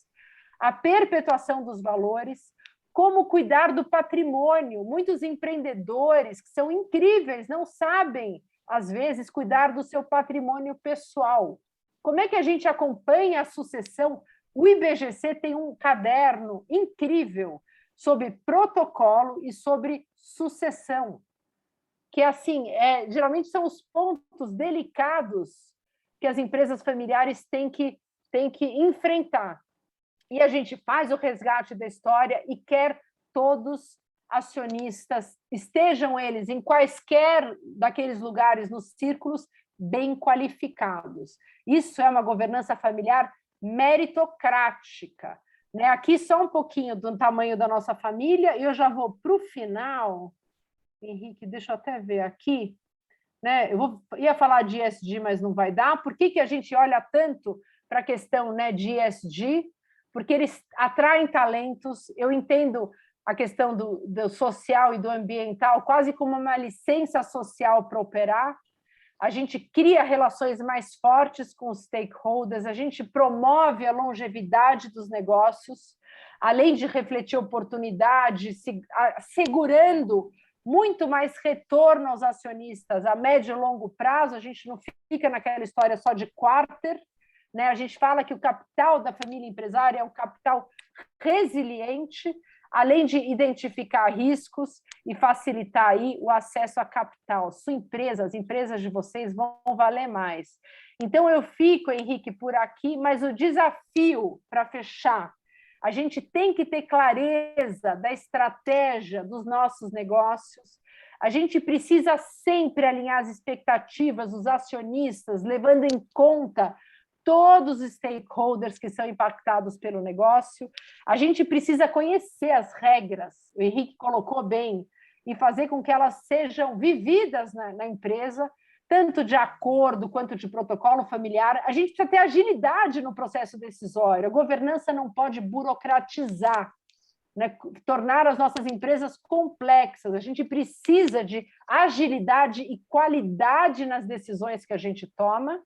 a perpetuação dos valores, como cuidar do patrimônio. Muitos empreendedores que são incríveis não sabem, às vezes, cuidar do seu patrimônio pessoal. Como é que a gente acompanha a sucessão? O IBGC tem um caderno incrível sobre protocolo e sobre sucessão, que, assim, geralmente são os pontos delicados que as empresas familiares têm que enfrentar. E a gente faz o resgate da história e quer todos acionistas, estejam eles em quaisquer daqueles lugares nos círculos, bem qualificados. Isso é uma governança familiar meritocrática. Aqui só um pouquinho do tamanho da nossa família, e eu já vou para o final. Henrique, deixa eu até ver aqui. Ia falar de ESG, mas não vai dar. Por que a gente olha tanto para a questão de ESG? Porque eles atraem talentos. Eu entendo a questão do social e do ambiental quase como uma licença social para operar. A gente cria relações mais fortes com os stakeholders, a gente promove a longevidade dos negócios, além de refletir oportunidade, segurando muito mais retorno aos acionistas a médio e longo prazo. A gente não fica naquela história só de quarter, A gente fala que o capital da família empresária é um capital resiliente, além de identificar riscos e facilitar aí o acesso a capital. Sua empresa, as empresas de vocês vão valer mais. Então, eu fico, Henrique, por aqui, mas o desafio, para fechar, a gente tem que ter clareza da estratégia dos nossos negócios. A gente precisa sempre alinhar as expectativas dos acionistas, levando em conta todos os stakeholders que são impactados pelo negócio. A gente precisa conhecer as regras, o Henrique colocou bem, e fazer com que elas sejam vividas na empresa, tanto de acordo quanto de protocolo familiar. A gente precisa ter agilidade no processo decisório. A governança não pode burocratizar, né? Tornar as nossas empresas complexas. A gente precisa de agilidade e qualidade nas decisões que a gente toma,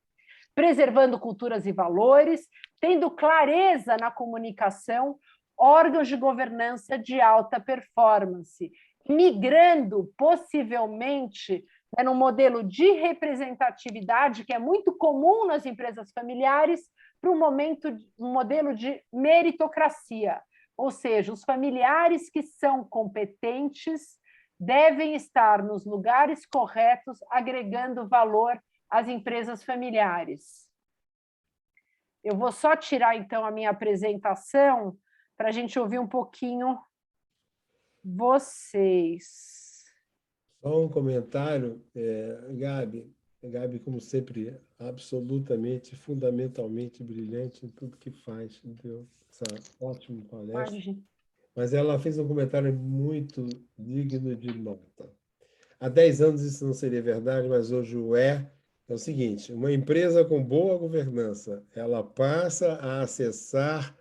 preservando culturas e valores, tendo clareza na comunicação, órgãos de governança de alta performance, migrando possivelmente, né, num modelo de representatividade que é muito comum nas empresas familiares para um modelo de meritocracia, ou seja, os familiares que são competentes devem estar nos lugares corretos, agregando valor às empresas familiares. Eu vou só tirar, então, a minha apresentação para a gente ouvir um pouquinho vocês. Só um comentário, Gabi. Gabi, como sempre, absolutamente, fundamentalmente brilhante em tudo que faz. Deu essa ótima palestra. Imagina. Mas ela fez um comentário muito digno de nota. Há 10 anos isso não seria verdade, mas hoje o é. É o seguinte, uma empresa com boa governança, ela passa a acessar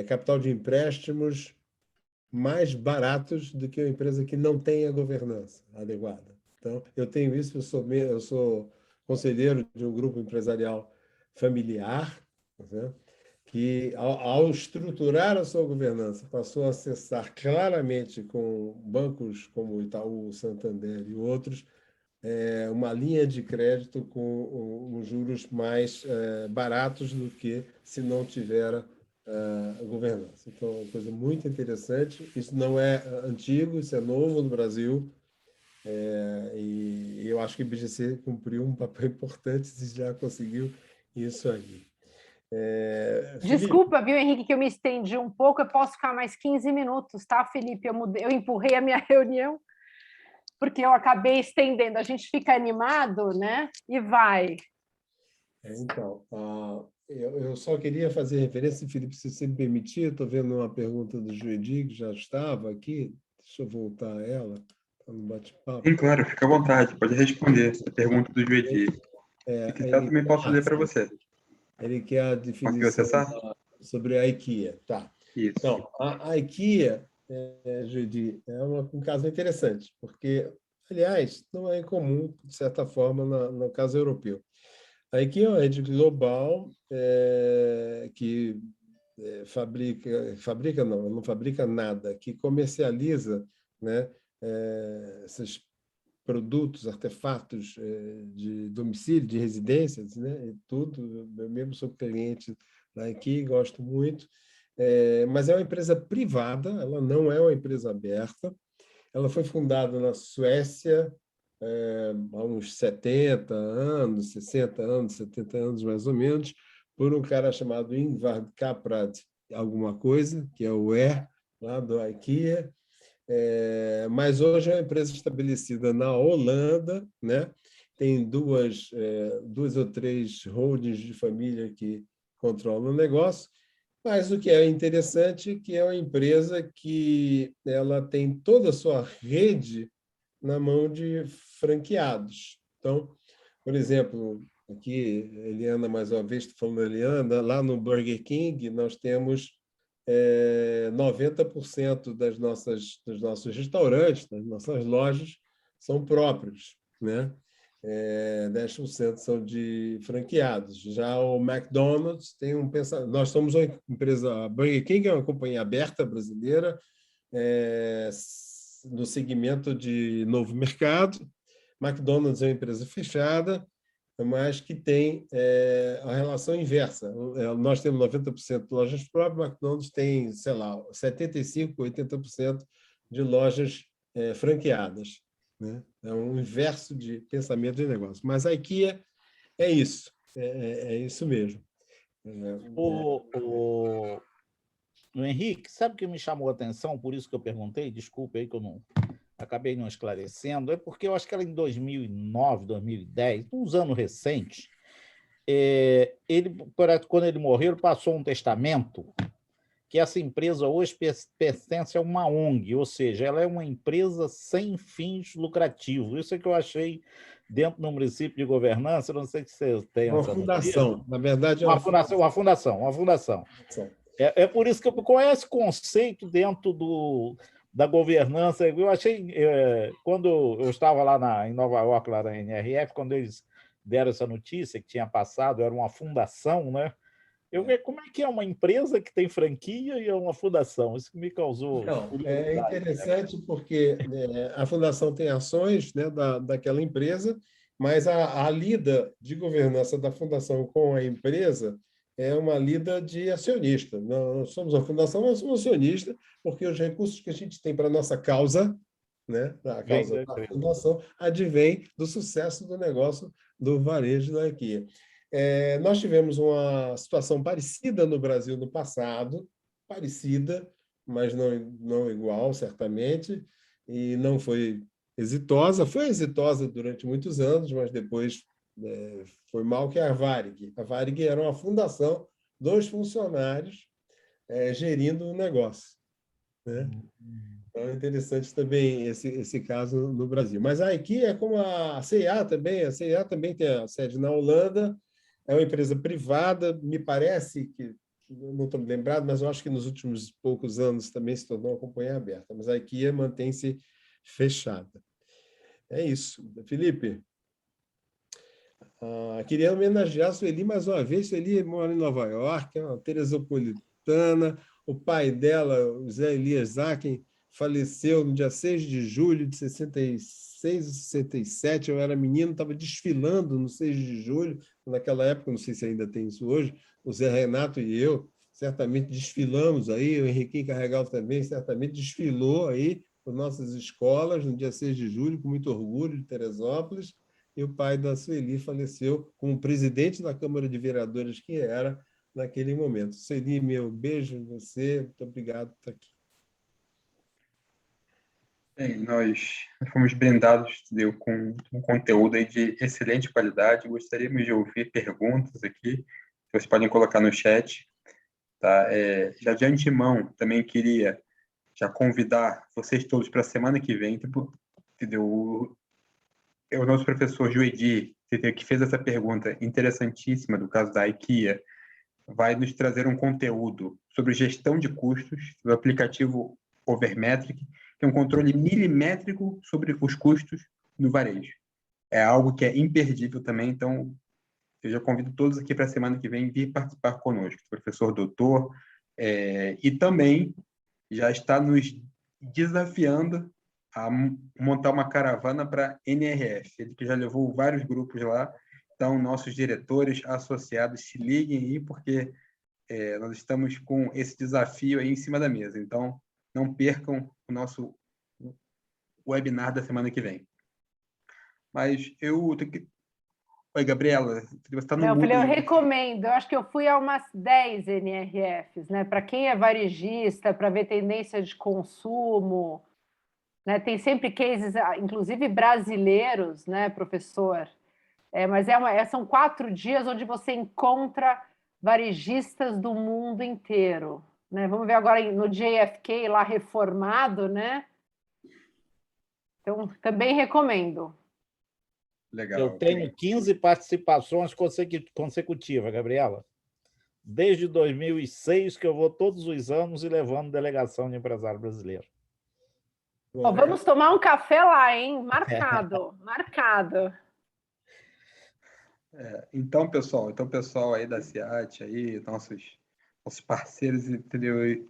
capital de empréstimos mais baratos do que uma empresa que não tenha governança adequada. Então, eu tenho isso, eu sou conselheiro de um grupo empresarial familiar, né, que, ao estruturar a sua governança, passou a acessar claramente com bancos como Itaú, Santander e outros, uma linha de crédito com juros mais baratos do que se não tiver a governança. Então, é uma coisa muito interessante. Isso não é antigo, isso é novo no Brasil. E eu acho que o IBGC cumpriu um papel importante e já conseguiu isso aí. Desculpa, viu, Henrique, que eu me estendi um pouco. Eu posso ficar mais 15 minutos, tá, Felipe? Eu empurrei a minha reunião porque eu acabei estendendo. A gente fica animado, né? E vai. Então, eu só queria fazer referência, Felipe, se você me permitir, estou vendo uma pergunta do Juedi, que já estava aqui, deixa eu voltar a ela, está no bate-papo. Sim, claro, fica à vontade, pode responder a pergunta do Juedi. Se quiser, também posso ler para você. Ele quer a Conseguiu definição acessar? sobre a IKEA. Tá. Isso. Então, a IKEA, Juedi, é um caso interessante, porque, aliás, não é incomum, de certa forma, no caso europeu. A IKEA é uma rede global que fabrica não fabrica nada, que comercializa, né, esses produtos, artefatos de domicílio, de residências, né, e tudo. Eu mesmo sou cliente da IKEA, gosto muito, mas é uma empresa privada, ela não é uma empresa aberta. Ela foi fundada na Suécia há uns 70 anos, 60 anos, 70 anos mais ou menos, por um cara chamado Ingvar Kamprad alguma coisa, que é o lá do IKEA. Mas hoje é uma empresa estabelecida na Holanda, né? Tem duas ou três holdings de família que controlam o negócio, mas o que é interessante é que é uma empresa que ela tem toda a sua rede na mão de franqueados. Então, por exemplo, aqui, Eliana, mais uma vez, estou falando Eliana, lá no Burger King, nós temos 90% dos nossos restaurantes, das nossas lojas, são próprios, né? 10% são de franqueados. Já o McDonald's tem um pensamento. Nós somos uma empresa, a Burger King é uma companhia aberta brasileira, no segmento de novo mercado. McDonald's é uma empresa fechada, mas que tem a relação inversa. Nós temos 90% de lojas próprias, McDonald's tem, sei lá, 75%, 80% de lojas franqueadas, né? É um inverso de pensamento de negócio. Mas a IKEA é isso, é isso mesmo. O Henrique, sabe o que me chamou a atenção? Por isso que eu perguntei, desculpe aí que eu acabei não esclarecendo, é porque eu acho que era em 2009, 2010, uns anos recentes, quando ele morreu, ele passou um testamento que essa empresa hoje pertence a uma ONG, ou seja, ela é uma empresa sem fins lucrativos. Isso é que eu achei dentro do município de governança, não sei se você tem Uma essa fundação, notícia. na verdade, é Uma fundação. É por isso que eu conheço esse conceito dentro da governança. Eu achei, quando eu estava lá em Nova York, lá na NRF, quando eles deram essa notícia que tinha passado, era uma fundação, né? Eu vejo como é que é uma empresa que tem franquia e é uma fundação. Isso que me causou Então, é curiosidade, interessante porque a fundação tem ações, né, daquela empresa, mas a lida de governança da fundação com a empresa é uma lida de acionista. Nós somos a fundação, nós somos acionista, porque os recursos que a gente tem para a nossa causa, né, a causa da fundação, advém do sucesso do negócio do varejo da IKEA. Nós tivemos uma situação parecida no Brasil no passado, parecida, mas não igual, certamente, e não foi exitosa. Foi exitosa durante muitos anos, mas depois foi mal, que é a Varig. A Varig era uma fundação dos funcionários gerindo o negócio, né? Então, é interessante também esse caso no Brasil. Mas a IKEA é como a C&A também tem a sede na Holanda, é uma empresa privada, me parece que, não estou me lembrado, mas eu acho que nos últimos poucos anos também se tornou uma companhia aberta, mas a IKEA mantém-se fechada. É isso. Felipe, queria homenagear a Sueli mais uma vez. Sueli mora em Nova York, é uma teresopolitana. O pai dela, o Zé Elias Zaken, faleceu no dia 6 de julho de 66 ou 67. Eu era menino, estava desfilando no 6 de julho. Naquela época, não sei se ainda tem isso hoje, o Zé Renato e eu certamente desfilamos aí, o Henriquinho Carregal também certamente desfilou aí por nossas escolas no dia 6 de julho, com muito orgulho, de Teresópolis, e o pai da Sueli faleceu como presidente da Câmara de Vereadores que era naquele momento. Sueli, meu beijo em você, muito obrigado por estar aqui. Bem, nós fomos brindados, entendeu, com um conteúdo aí de excelente qualidade. Gostaríamos de ouvir perguntas aqui, que vocês podem colocar no chat. Tá? Já de antemão, também queria já convidar vocês todos para a semana que vem, entendeu? O nosso professor Joedi, que fez essa pergunta interessantíssima do caso da IKEA, vai nos trazer um conteúdo sobre gestão de custos do aplicativo Overmetric, que é um controle milimétrico sobre os custos no varejo. É algo que é imperdível também, então eu já convido todos aqui para a semana que vem vir participar conosco, professor doutor, e também já está nos desafiando a montar uma caravana para NRF, ele que já levou vários grupos lá. Então, nossos diretores associados, se liguem aí, porque nós estamos com esse desafio aí em cima da mesa. Então, não percam o nosso webinar da semana que vem. Mas eu tenho que... Oi, Gabriela, você está no mudo. Eu recomendo. Eu acho que eu fui a umas 10 NRFs, né? Para quem é varejista, para ver tendência de consumo, né? Tem sempre cases, inclusive brasileiros, né, professor? Mas são 4 dias onde você encontra varejistas do mundo inteiro, né? Vamos ver agora no JFK lá reformado, né? Então, também recomendo. Legal. Eu tenho 15 participações consecutivas, Gabriela. Desde 2006 que eu vou todos os anos e levando delegação de empresário brasileiro. Vamos tomar um café lá, hein? Marcado, marcado. Então, pessoal aí da CIAT, aí, nossos parceiros, entendeu?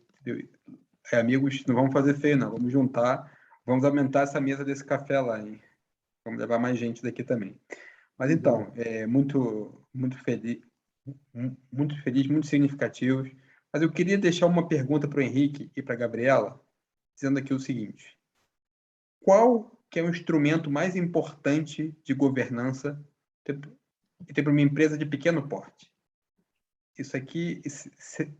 Amigos, não vamos fazer feio, não. Vamos juntar, vamos aumentar essa mesa desse café lá, hein? Vamos levar mais gente daqui também. Mas então, muito feliz, muito significativo. Mas eu queria deixar uma pergunta para o Henrique e para a Gabriela, dizendo aqui o seguinte: qual que é o instrumento mais importante de governança para uma empresa de pequeno porte? Isso aqui,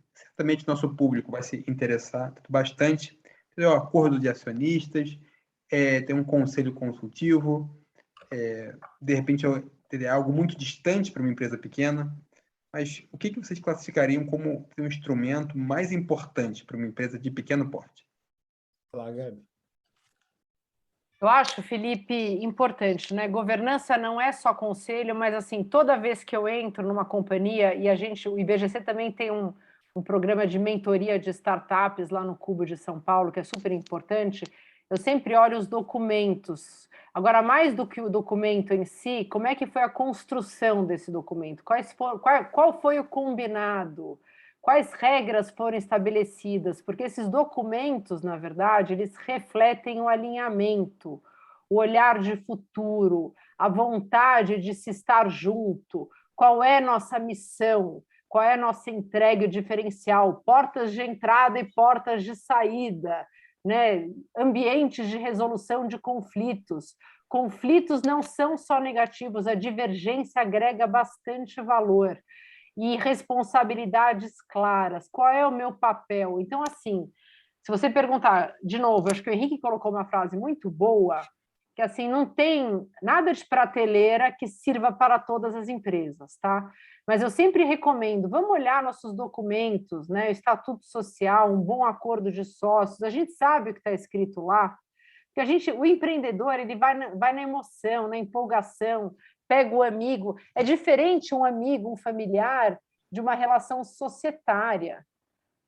certamente nosso público vai se interessar bastante. Tem o acordo de acionistas, tem um conselho consultivo, de repente é algo muito distante para uma empresa pequena, mas o que vocês classificariam como um instrumento mais importante para uma empresa de pequeno porte? Fala, Gabi. Eu acho, Felipe, importante, né? Governança não é só conselho, mas assim, toda vez que eu entro numa companhia, e o IBGC também tem um programa de mentoria de startups lá no Cubo de São Paulo, que é super importante, eu sempre olho os documentos. Agora, mais do que o documento em si, como é que foi a construção desse documento? Qual foi o combinado? Quais regras foram estabelecidas? Porque esses documentos, na verdade, eles refletem o alinhamento, o olhar de futuro, a vontade de se estar junto, qual é nossa missão, qual é a nossa entrega e o diferencial, portas de entrada e portas de saída, né? Ambientes de resolução de conflitos. Conflitos não são só negativos, a divergência agrega bastante valor. E responsabilidades claras. Qual é o meu papel? Então, assim, se você perguntar, de novo, acho que o Henrique colocou uma frase muito boa, que assim, não tem nada de prateleira que sirva para todas as empresas, tá? Mas eu sempre recomendo, vamos olhar nossos documentos, né? O Estatuto Social, um bom acordo de sócios, a gente sabe o que está escrito lá, porque o empreendedor, ele vai na emoção, na empolgação, pega o amigo. É diferente um amigo, um familiar, de uma relação societária,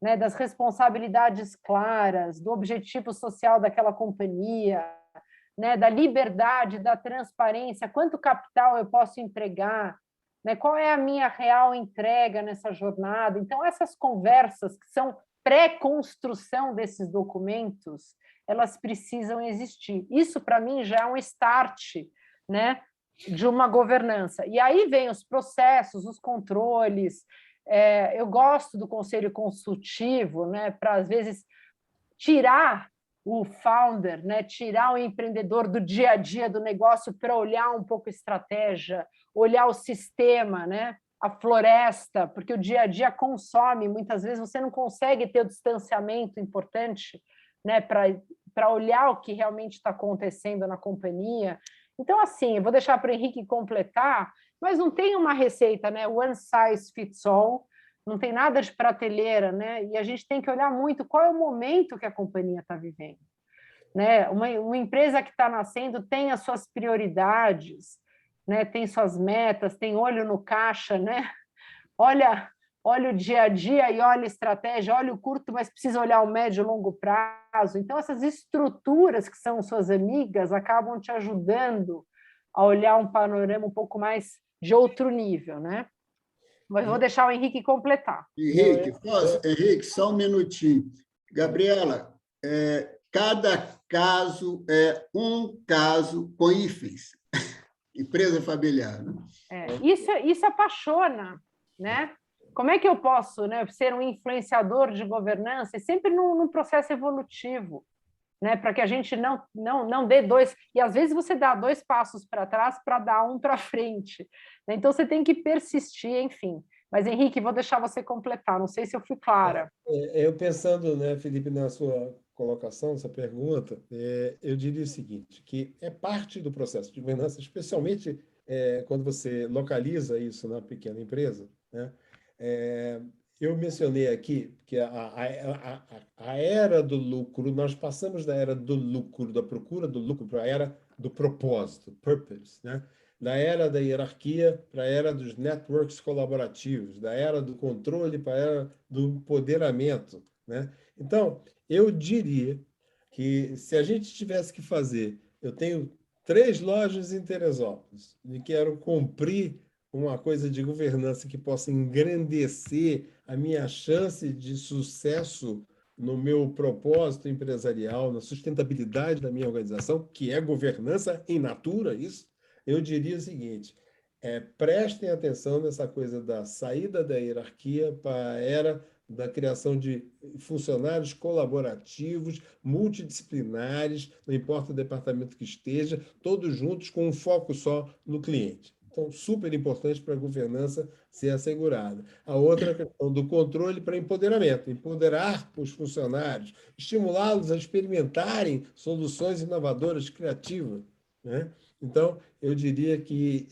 né? Das responsabilidades claras, do objetivo social daquela companhia, né? Da liberdade, da transparência, quanto capital eu posso empregar, né? Qual é a minha real entrega nessa jornada. Então, essas conversas que são pré-construção desses documentos, elas precisam existir. Isso, para mim, já é um start, né, de uma governança. E aí vem os processos, os controles. Eu gosto do conselho consultivo, né, para, às vezes, tirar o founder, né, tirar o empreendedor do dia a dia do negócio para olhar um pouco a estratégia, olhar o sistema, né, a floresta, porque o dia a dia consome, muitas vezes você não consegue ter o distanciamento importante, né, para olhar o que realmente está acontecendo na companhia. Então, assim, eu vou deixar para o Henrique completar, mas não tem uma receita, né? One size fits all, não tem nada de prateleira, né? E a gente tem que olhar muito qual é o momento que a companhia está vivendo, né? Uma empresa que está nascendo tem as suas prioridades, né? Tem suas metas, tem olho no caixa, né? Olha o dia a dia e olha a estratégia, olha o curto, mas precisa olhar o médio e longo prazo. Então, essas estruturas que são suas amigas acabam te ajudando a olhar um panorama um pouco mais de outro nível, né? Mas vou deixar o Henrique completar. Henrique, só um minutinho. Gabriela, cada caso é um caso com hífens. Empresa familiar. Né? Isso apasiona, né? Como é que eu posso, né, ser um influenciador de governança e sempre num processo evolutivo, né, para que a gente não dê dois... E, às vezes, você dá 2 passos para trás para dar um para frente. Né? Então, você tem que persistir, enfim. Mas, Henrique, vou deixar você completar. Não sei se eu fui clara. Eu pensando, né, Felipe, na sua colocação, essa pergunta, eu diria o seguinte, que é parte do processo de governança, especialmente quando você localiza isso na pequena empresa, né? Eu mencionei aqui que a era do lucro, nós passamos da era do lucro, da procura do lucro, para a era do propósito, purpose, né? Da era da hierarquia para a era dos networks colaborativos, da era do controle para a era do empoderamento, né? Então, eu diria que se a gente tivesse que fazer, eu tenho 3 lojas em Teresópolis e quero cumprir uma coisa de governança que possa engrandecer a minha chance de sucesso no meu propósito empresarial, na sustentabilidade da minha organização, que é governança in natura, isso, eu diria o seguinte, prestem atenção nessa coisa da saída da hierarquia para a era da criação de funcionários colaborativos, multidisciplinares, não importa o departamento que esteja, todos juntos com um foco só no cliente. Então, super importante para a governança ser assegurada. A outra questão do controle para empoderamento, empoderar os funcionários, estimulá-los a experimentarem soluções inovadoras, criativas, né? Então, eu diria que,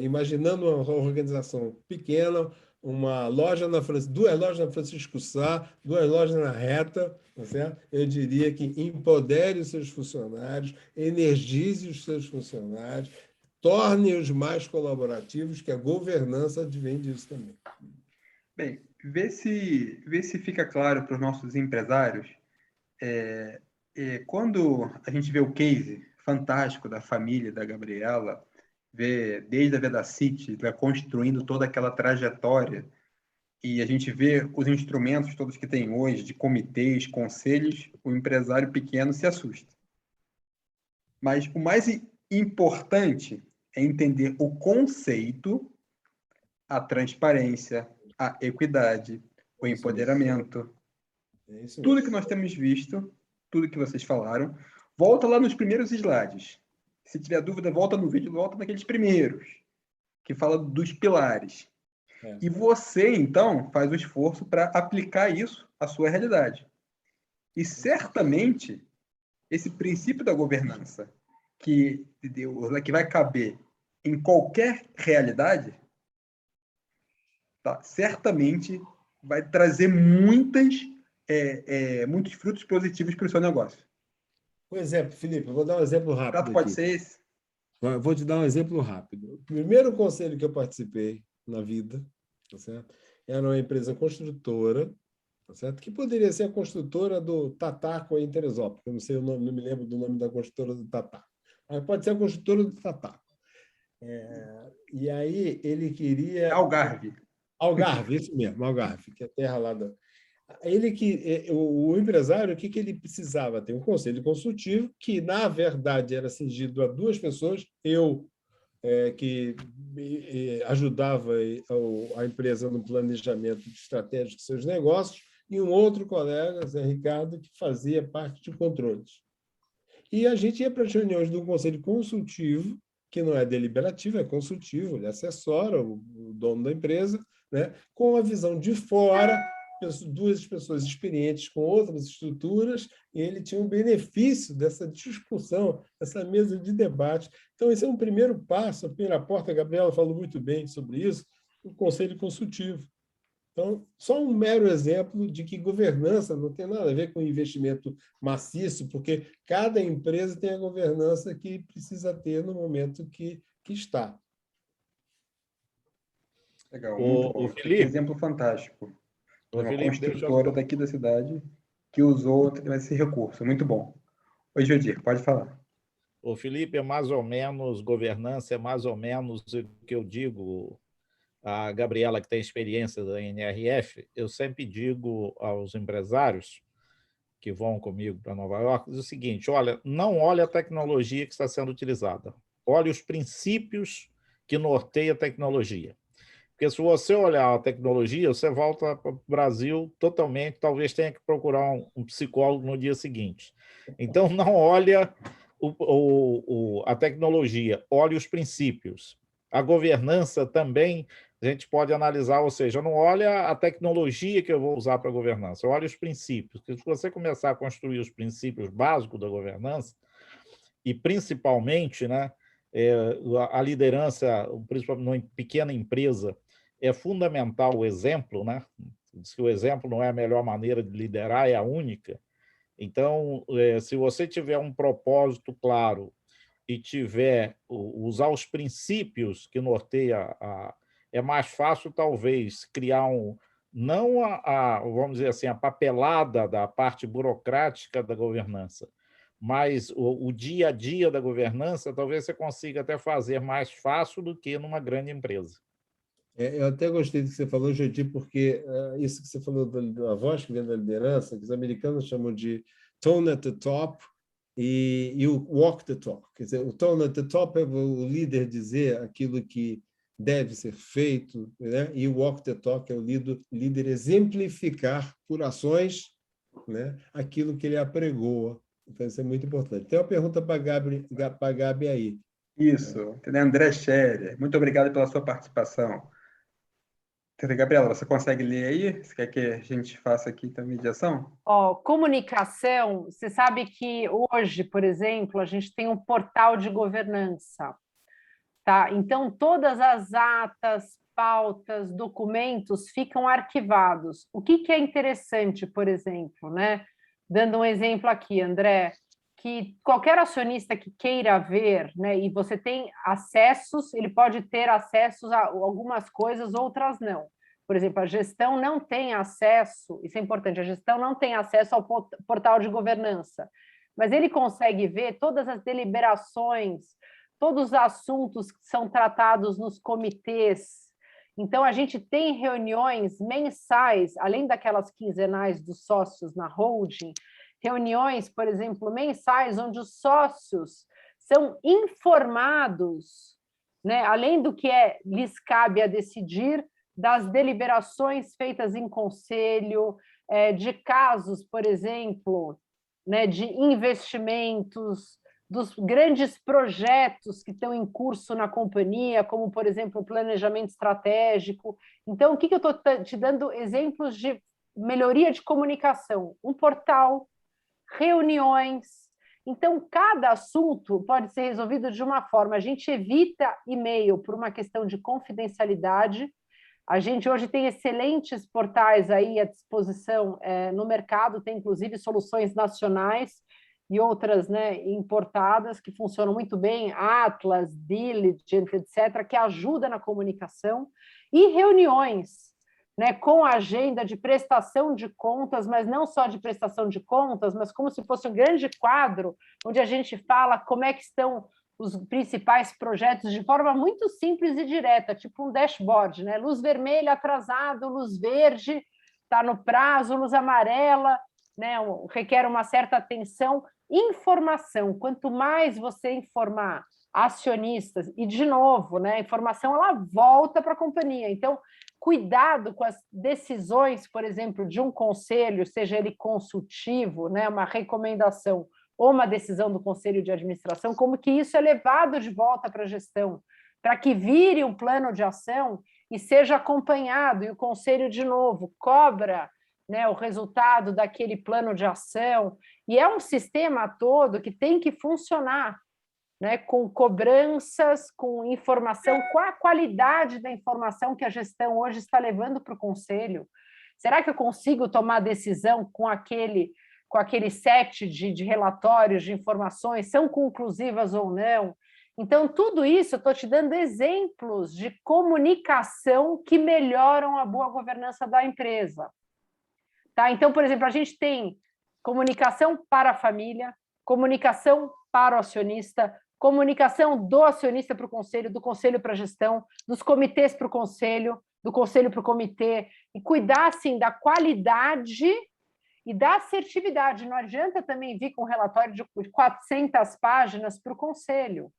imaginando uma organização pequena, uma loja na duas lojas na Francisco Sá, duas lojas na Reta, tá certo? Eu diria que empodere os seus funcionários, energize os seus funcionários, torne-os mais colaborativos, que a governança advém disso também. Bem, vê se fica claro para os nossos empresários, quando a gente vê o case fantástico da família da Gabriela, vê desde a Vedacity, construindo toda aquela trajetória, e a gente vê os instrumentos todos que tem hoje, de comitês, conselhos, o empresário pequeno se assusta. Mas o mais importante é entender o conceito, a transparência, a equidade, o empoderamento. Tudo que nós temos visto, tudo que vocês falaram, volta lá nos primeiros slides. Se tiver dúvida, volta no vídeo, volta naqueles primeiros, que fala dos pilares. E você, então, faz o esforço para aplicar isso à sua realidade. E, certamente, esse princípio da governança, que vai caber em qualquer realidade, tá, certamente vai trazer muitos frutos positivos para o seu negócio. Por exemplo, Felipe, eu vou dar um exemplo rápido Prato pode aqui. ser esse? Eu vou te dar um exemplo rápido. O primeiro conselho que eu participei na vida, tá certo? Era uma empresa construtora, tá certo? Que poderia ser a construtora do Tataco em Teresópolis. Eu não sei o nome, não me lembro do nome da construtora do Tataco. Mas pode ser a construtora do Tataco. E aí ele queria... Algarve. Algarve, isso mesmo, Algarve, que é a terra lá da... O empresário, o que ele precisava? Ter um conselho consultivo que, na verdade, era cingido a duas pessoas, eu, que ajudava a empresa no planejamento estratégico de seus negócios, e um outro colega, Zé Ricardo, que fazia parte de controles. E a gente ia para as reuniões do conselho consultivo, que não é deliberativo, é consultivo, ele assessora o dono da empresa, né, com a visão de fora, duas pessoas experientes com outras estruturas, e ele tinha um benefício dessa discussão, dessa mesa de debate. Então, esse é um primeiro passo, a primeira porta, a Gabriela falou muito bem sobre isso, o conselho consultivo. Então, só um mero exemplo de que governança não tem nada a ver com investimento maciço, porque cada empresa tem a governança que precisa ter no momento que está. Legal, muito bom. Felipe, que exemplo fantástico. Uma Felipe, construtora daqui da cidade que usou esse recurso. Muito bom. Oi, Jodir, pode falar. O Felipe, é mais ou menos, governança é mais ou menos o que eu digo. A Gabriela, que tem experiência da NRF, eu sempre digo aos empresários que vão comigo para Nova York o seguinte: olha, não olhe a tecnologia que está sendo utilizada, olhe os princípios que norteiam a tecnologia. Porque se você olhar a tecnologia, você volta para o Brasil totalmente, talvez tenha que procurar um psicólogo no dia seguinte. Então, não olha a tecnologia, olhe os princípios. A governança também a gente pode analisar, ou seja, não olha a tecnologia que eu vou usar para a governança, olha os princípios. Porque se você começar a construir os princípios básicos da governança, e principalmente, né, a liderança, principalmente numa pequena empresa, é fundamental o exemplo, né? Diz que o exemplo não é a melhor maneira de liderar, é a única. Então, se você tiver um propósito claro e tiver usar os princípios que norteia é mais fácil, talvez, criar não vamos dizer assim, a papelada da parte burocrática da governança, mas o dia a dia da governança, talvez você consiga até fazer mais fácil do que numa grande empresa. Eu até gostei do que você falou, Jodir, porque isso que você falou da voz que vem da liderança, que os americanos chamam de tone at the top e o walk the talk. Quer dizer, o tone at the top é o líder dizer aquilo que deve ser feito, né? E o walk the talk é o líder exemplificar por ações, né, aquilo que ele apregoa. Então, isso é muito importante. Tem uma pergunta para a Gabi aí. Isso, André Scherer. Muito obrigado pela sua participação. Gabriela, você consegue ler aí? Você quer que a gente faça aqui a mediação? Comunicação, você sabe que hoje, por exemplo, a gente tem um portal de governança, tá? Então, todas as atas, pautas, documentos ficam arquivados. O que é interessante, por exemplo, né? Dando um exemplo aqui, André, que qualquer acionista que queira ver, né, e você tem acessos, ele pode ter acessos a algumas coisas, outras não. Por exemplo, a gestão não tem acesso, isso é importante, a gestão não tem acesso ao portal de governança, mas ele consegue ver todas as deliberações, todos os assuntos que são tratados nos comitês. Então, a gente tem reuniões mensais, além daquelas quinzenais dos sócios na holding, reuniões, por exemplo, mensais, onde os sócios são informados, né, além do que lhes cabe a decidir, das deliberações feitas em conselho, de casos, por exemplo, né, de investimentos, dos grandes projetos que estão em curso na companhia, como, por exemplo, o planejamento estratégico. Então, o que eu estou te dando exemplos de melhoria de comunicação? Um portal, reuniões. Então, cada assunto pode ser resolvido de uma forma. A gente evita e-mail por uma questão de confidencialidade. A gente hoje tem excelentes portais aí à disposição no mercado, tem inclusive soluções nacionais e outras, né, importadas que funcionam muito bem, Atlas, Diligent, etc., que ajuda na comunicação, e reuniões, né, com a agenda de prestação de contas, mas não só de prestação de contas, mas como se fosse um grande quadro onde a gente fala como é que estão os principais projetos de forma muito simples e direta, tipo um dashboard, né? Luz vermelha atrasado, luz verde está no prazo, luz amarela, né? Requer uma certa atenção. Informação, quanto mais você informar acionistas, e de novo, né? A informação ela volta para a companhia. Então, cuidado com as decisões, por exemplo, de um conselho, seja ele consultivo, né? Uma recomendação ou uma decisão do conselho de administração, como que isso é levado de volta para a gestão, para que vire um plano de ação e seja acompanhado, e o conselho, de novo, cobra, né, o resultado daquele plano de ação, e é um sistema todo que tem que funcionar, né, com cobranças, com informação, com a qualidade da informação que a gestão hoje está levando para o conselho. Será que eu consigo tomar decisão com aquele set de relatórios, de informações, são conclusivas ou não? Então, tudo isso eu estou te dando exemplos de comunicação que melhoram a boa governança da empresa. Tá? Então, por exemplo, a gente tem comunicação para a família, comunicação para o acionista, comunicação do acionista para o conselho, do conselho para a gestão, dos comitês para o conselho, do conselho para o comitê, e cuidar, assim, da qualidade e da assertividade. Não adianta também vir com um relatório de 400 páginas para o conselho,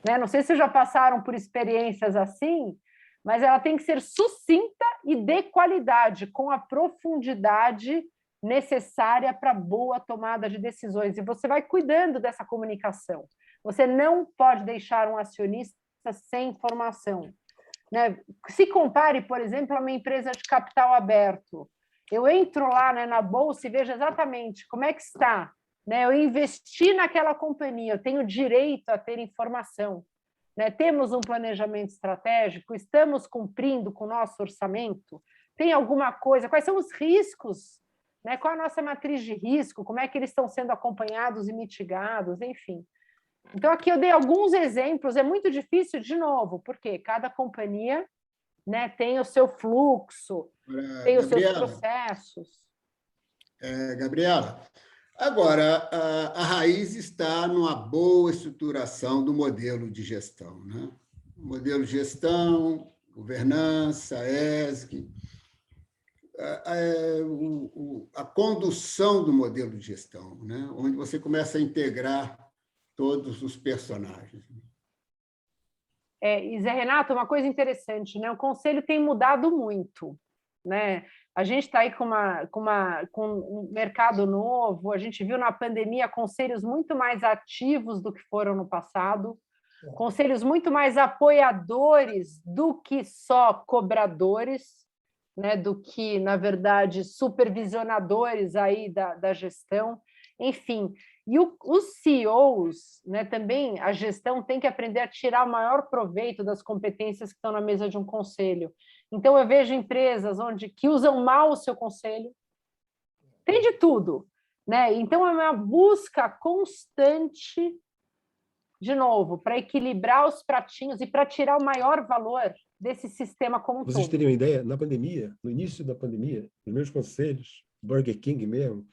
né? Não sei se já passaram por experiências assim, mas ela tem que ser sucinta e de qualidade, com a profundidade necessária para boa tomada de decisões. E você vai cuidando dessa comunicação. Você não pode deixar um acionista sem informação, né? Se compare, por exemplo, a uma empresa de capital aberto. Eu entro lá, né, na bolsa e vejo exatamente como é que está, né? Eu investi naquela companhia, eu tenho direito a ter informação, né? Temos um planejamento estratégico, estamos cumprindo com o nosso orçamento, tem alguma coisa, quais são os riscos, né? Qual a nossa matriz de risco, como é que eles estão sendo acompanhados e mitigados, enfim. Então, aqui eu dei alguns exemplos, é muito difícil, de novo, porque cada companhia, né, tem o seu fluxo, tem os seus processos. Gabriela, agora, a raiz está numa boa estruturação do modelo de gestão, né? Modelo de gestão, governança, ESG, a condução do modelo de gestão, né? Onde você começa a integrar todos os personagens. E Zé Renato, uma coisa interessante, né? O conselho tem mudado muito, né? A gente está aí com um mercado novo, a gente viu na pandemia conselhos muito mais ativos do que foram no passado, conselhos muito mais apoiadores do que só cobradores, né, do que, na verdade, supervisionadores aí da gestão. Enfim, e os CEOs, né, também a gestão tem que aprender a tirar o maior proveito das competências que estão na mesa de um conselho. Então, eu vejo empresas que usam mal o seu conselho, tem de tudo, né? Então, é uma busca constante, de novo, para equilibrar os pratinhos e para tirar o maior valor desse sistema como um todo. Vocês teriam uma ideia, na pandemia, no início da pandemia, os meus conselhos, Burger King mesmo,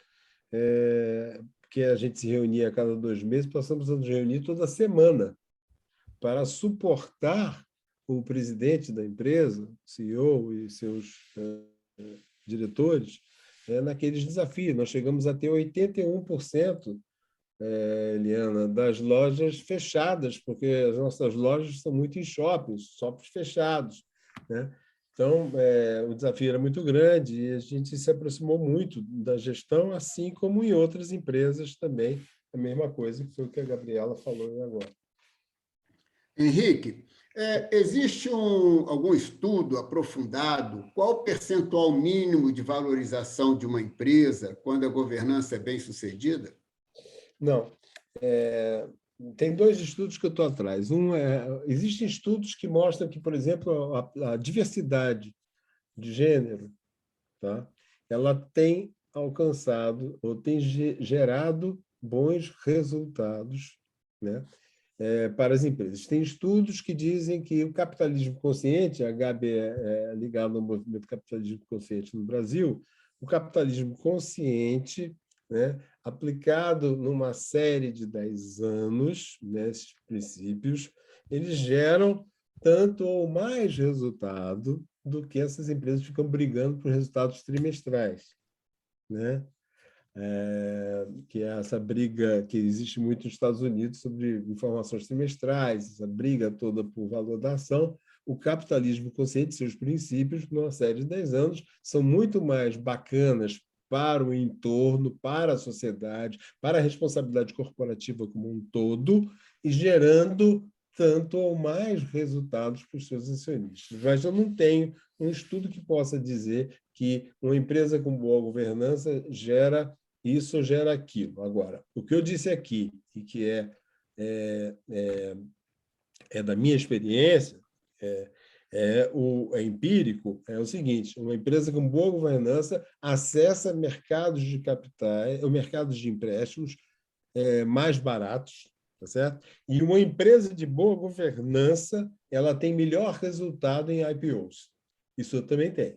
que a gente se reunia a cada 2 meses, passamos a nos reunir toda semana para suportar o presidente da empresa, CEO e seus diretores, naqueles desafios. Nós chegamos a ter 81%, Eliana, das lojas fechadas, porque as nossas lojas são muito em shoppings fechados, né? Então, o desafio era muito grande e a gente se aproximou muito da gestão, assim como em outras empresas também, a mesma coisa, que foi o que a Gabriela falou agora. Henrique, existe algum estudo aprofundado? Qual o percentual mínimo de valorização de uma empresa quando a governança é bem-sucedida? Não. Tem 2 estudos que eu estou atrás. Existem estudos que mostram que, por exemplo, a diversidade de gênero, tá? Ela tem alcançado ou tem gerado bons resultados, né? Para as empresas. Tem estudos que dizem que o capitalismo consciente, a Gabi é ligada ao movimento capitalismo consciente no Brasil, o capitalismo consciente, né, aplicado numa série de 10 anos, né, esses princípios, eles geram tanto ou mais resultado do que essas empresas ficam brigando por resultados trimestrais, né? Que é essa briga que existe muito nos Estados Unidos sobre informações trimestrais, essa briga toda por valor da ação. O capitalismo consciente, seus princípios, numa série de 10 anos, são muito mais bacanas para o entorno, para a sociedade, para a responsabilidade corporativa como um todo, e gerando tanto ou mais resultados para os seus acionistas. Mas eu não tenho um estudo que possa dizer que uma empresa com boa governança gera isso ou gera aquilo. Agora, o que eu disse aqui, e que é da minha experiência, é empírico, é o seguinte: uma empresa com boa governança acessa mercados de capitais, ou mercados de empréstimos mais baratos, tá certo? E uma empresa de boa governança, ela tem melhor resultado em IPOs. Isso eu também tenho.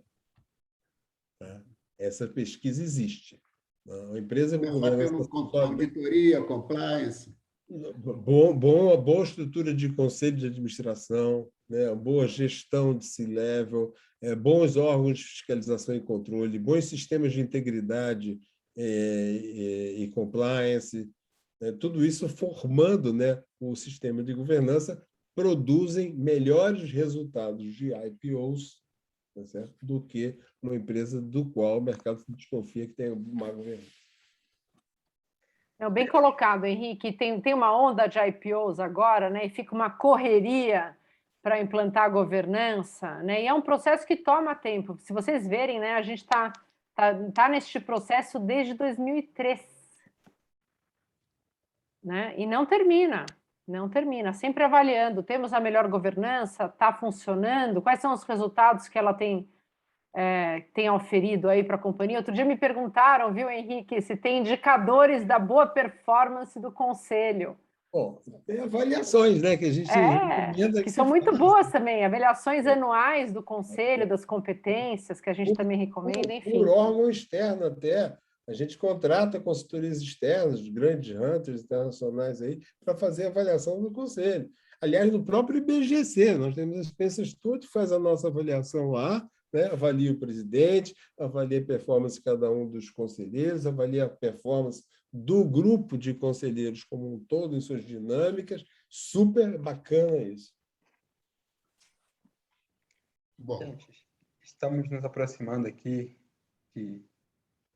Tá? Essa pesquisa existe. Uma empresa com governança sólida, auditoria, compliance. Boa estrutura de conselho de administração, né? Boa gestão de C-level, bons órgãos de fiscalização e controle, bons sistemas de integridade e compliance, tudo isso formando, né, o sistema de governança, produzem melhores resultados de IPOs, tá certo? Do que uma empresa do qual o mercado se desconfia que tem uma governança. Bem colocado, Henrique. Tem uma onda de IPOs agora, né? E fica uma correria para implantar a governança, né? E é um processo que toma tempo. Se vocês verem, né? A gente tá neste processo desde 2003, né? E não termina, sempre avaliando. Temos a melhor governança? Está funcionando? Quais são os resultados que ela tem oferido aí para a companhia? Outro dia me perguntaram, viu, Henrique, se tem indicadores da boa performance do conselho. Bom, tem avaliações, né, que a gente recomenda que são muito boas também, avaliações anuais do conselho, das competências, que a gente também recomenda, enfim. Por órgão externo até. A gente contrata consultorias externas, grandes hunters internacionais aí, para fazer a avaliação do conselho. Aliás, no próprio IBGC, nós temos as Spencer Stuart que faz a nossa avaliação lá, né? Avalia o presidente, avalia a performance de cada um dos conselheiros, avalia a performance do grupo de conselheiros como um todo, em suas dinâmicas. Super bacana isso. Bom, gente, estamos nos aproximando aqui de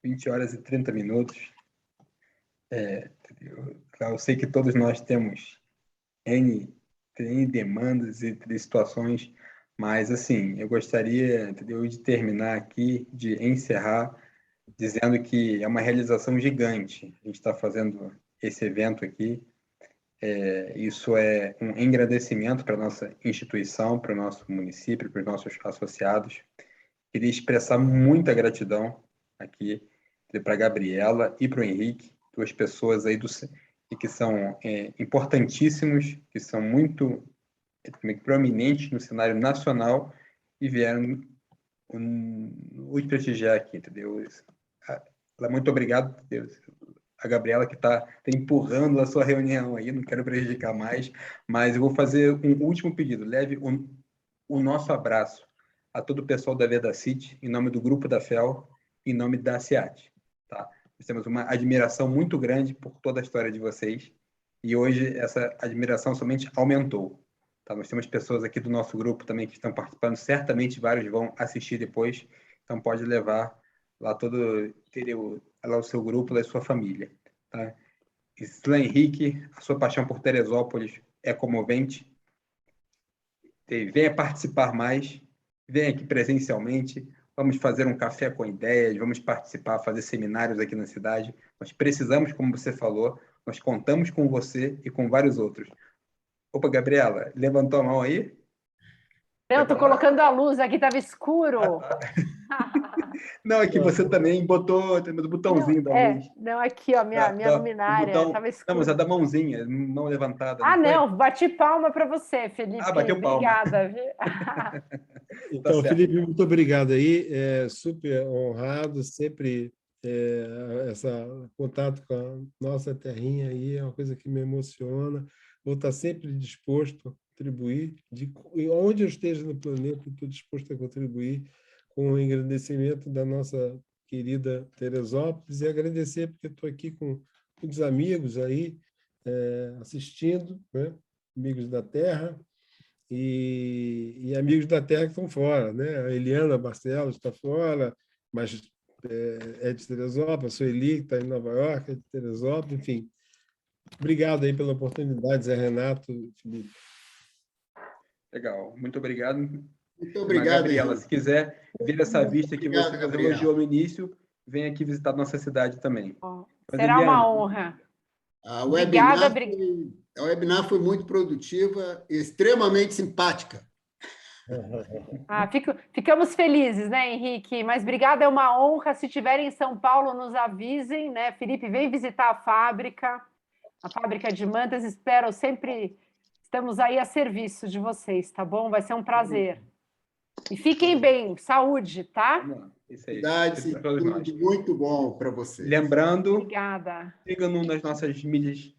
20 horas e 30 minutos. Eu sei que todos nós temos N demandas e situações, Mas, assim, eu gostaria, entendeu, de terminar aqui, de encerrar, dizendo que é uma realização gigante. A gente está fazendo esse evento aqui. Isso é um engrandecimento para a nossa instituição, para o nosso município, para os nossos associados. Queria expressar muita gratidão aqui para a Gabriela e para o Henrique, duas pessoas aí que são importantíssimos, que são muito proeminentes no cenário nacional e vieram nos prestigiar aqui, entendeu? Muito obrigado, Deus. A Gabriela que está empurrando a sua reunião aí, não quero prejudicar mais, mas eu vou fazer um último pedido. Leve o nosso abraço a todo o pessoal da Vedacity, em nome do Grupo da FEL, em nome da SEAT. Tá? Nós temos uma admiração muito grande por toda a história de vocês, e hoje essa admiração somente aumentou. Tá? Nós temos pessoas aqui do nosso grupo também que estão participando, certamente vários vão assistir depois, então pode levar lá lá o seu grupo, lá a sua família. Tá? Isla Henrique, a sua paixão por Teresópolis é comovente. Venha participar mais, venha aqui presencialmente, vamos fazer um café com ideias, vamos participar, fazer seminários aqui na cidade. Nós precisamos, como você falou, nós contamos com você e com vários outros. Opa, Gabriela, levantou a mão aí? Não, estou colocando a luz aqui, estava escuro. Não, é que você também botou o botãozinho da luz. Não, aqui, ó, minha luminária, estava escuro. Não, mas é da mãozinha, mão levantada. Não, bati palma para você, Felipe. Bateu palma. Obrigada. Então, tá, Felipe, muito obrigado aí. Super honrado, sempre esse contato com a nossa terrinha aí é uma coisa que me emociona. Vou estar sempre disposto a contribuir, onde eu esteja no planeta, estou disposto a contribuir com o engrandecimento da nossa querida Teresópolis e agradecer porque estou aqui com muitos amigos aí assistindo, né? Amigos da terra e amigos da terra que estão fora, né? A Eliana Barcelos está fora, mas é de Teresópolis, a Sueli, que está em Nova York, é de Teresópolis, enfim. Obrigado aí pela oportunidade, Zé Renato, Felipe. Legal, muito obrigado. Muito obrigado, Gabriela. Se quiser ver essa vista que você elogiou no início, vem aqui visitar nossa cidade também. Será uma honra. A webinar foi muito produtiva e extremamente simpática. Ficamos felizes, né, Henrique? Mas obrigada, é uma honra. Se estiverem em São Paulo, nos avisem, né? Felipe, vem visitar a fábrica de mantas. Espero sempre... Estamos aí a serviço de vocês, tá bom? Vai ser um prazer. E fiquem bem, saúde, tá? Isso aí. Tudo muito bom para vocês. Lembrando, obrigada. Siga-nos nas nossas mídias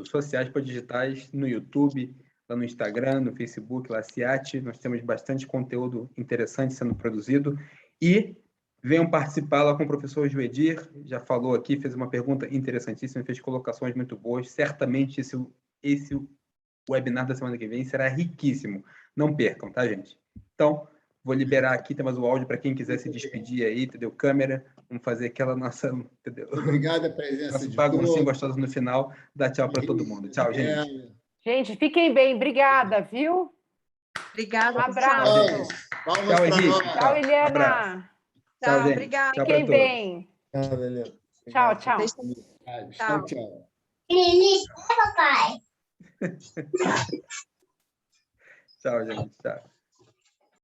sociais digitais, no YouTube, lá no Instagram, no Facebook, lá SEAT. Nós temos bastante conteúdo interessante sendo produzido. E venham participar lá com o professor Joedir, já falou aqui, fez uma pergunta interessantíssima, fez colocações muito boas. Certamente esse webinar da semana que vem será riquíssimo. Não percam, tá, gente? Então, vou liberar aqui, tem mais o áudio para quem quiser se despedir aí, entendeu? Câmera, vamos fazer aquela nossa... Entendeu? Obrigado a presença de baguncinha gostosa no final. Dá tchau para todo mundo. Tchau, gente. Gente, fiquem bem. Obrigada, viu? Obrigada. Um abraço. Tchau, Henrique. Tchau, Eliana. Tchau, obrigada. Fiquem bem. Tchau, Eliana. Tchau, tchau. Tchau, tchau. Papai. Tchau, gente. Tchau.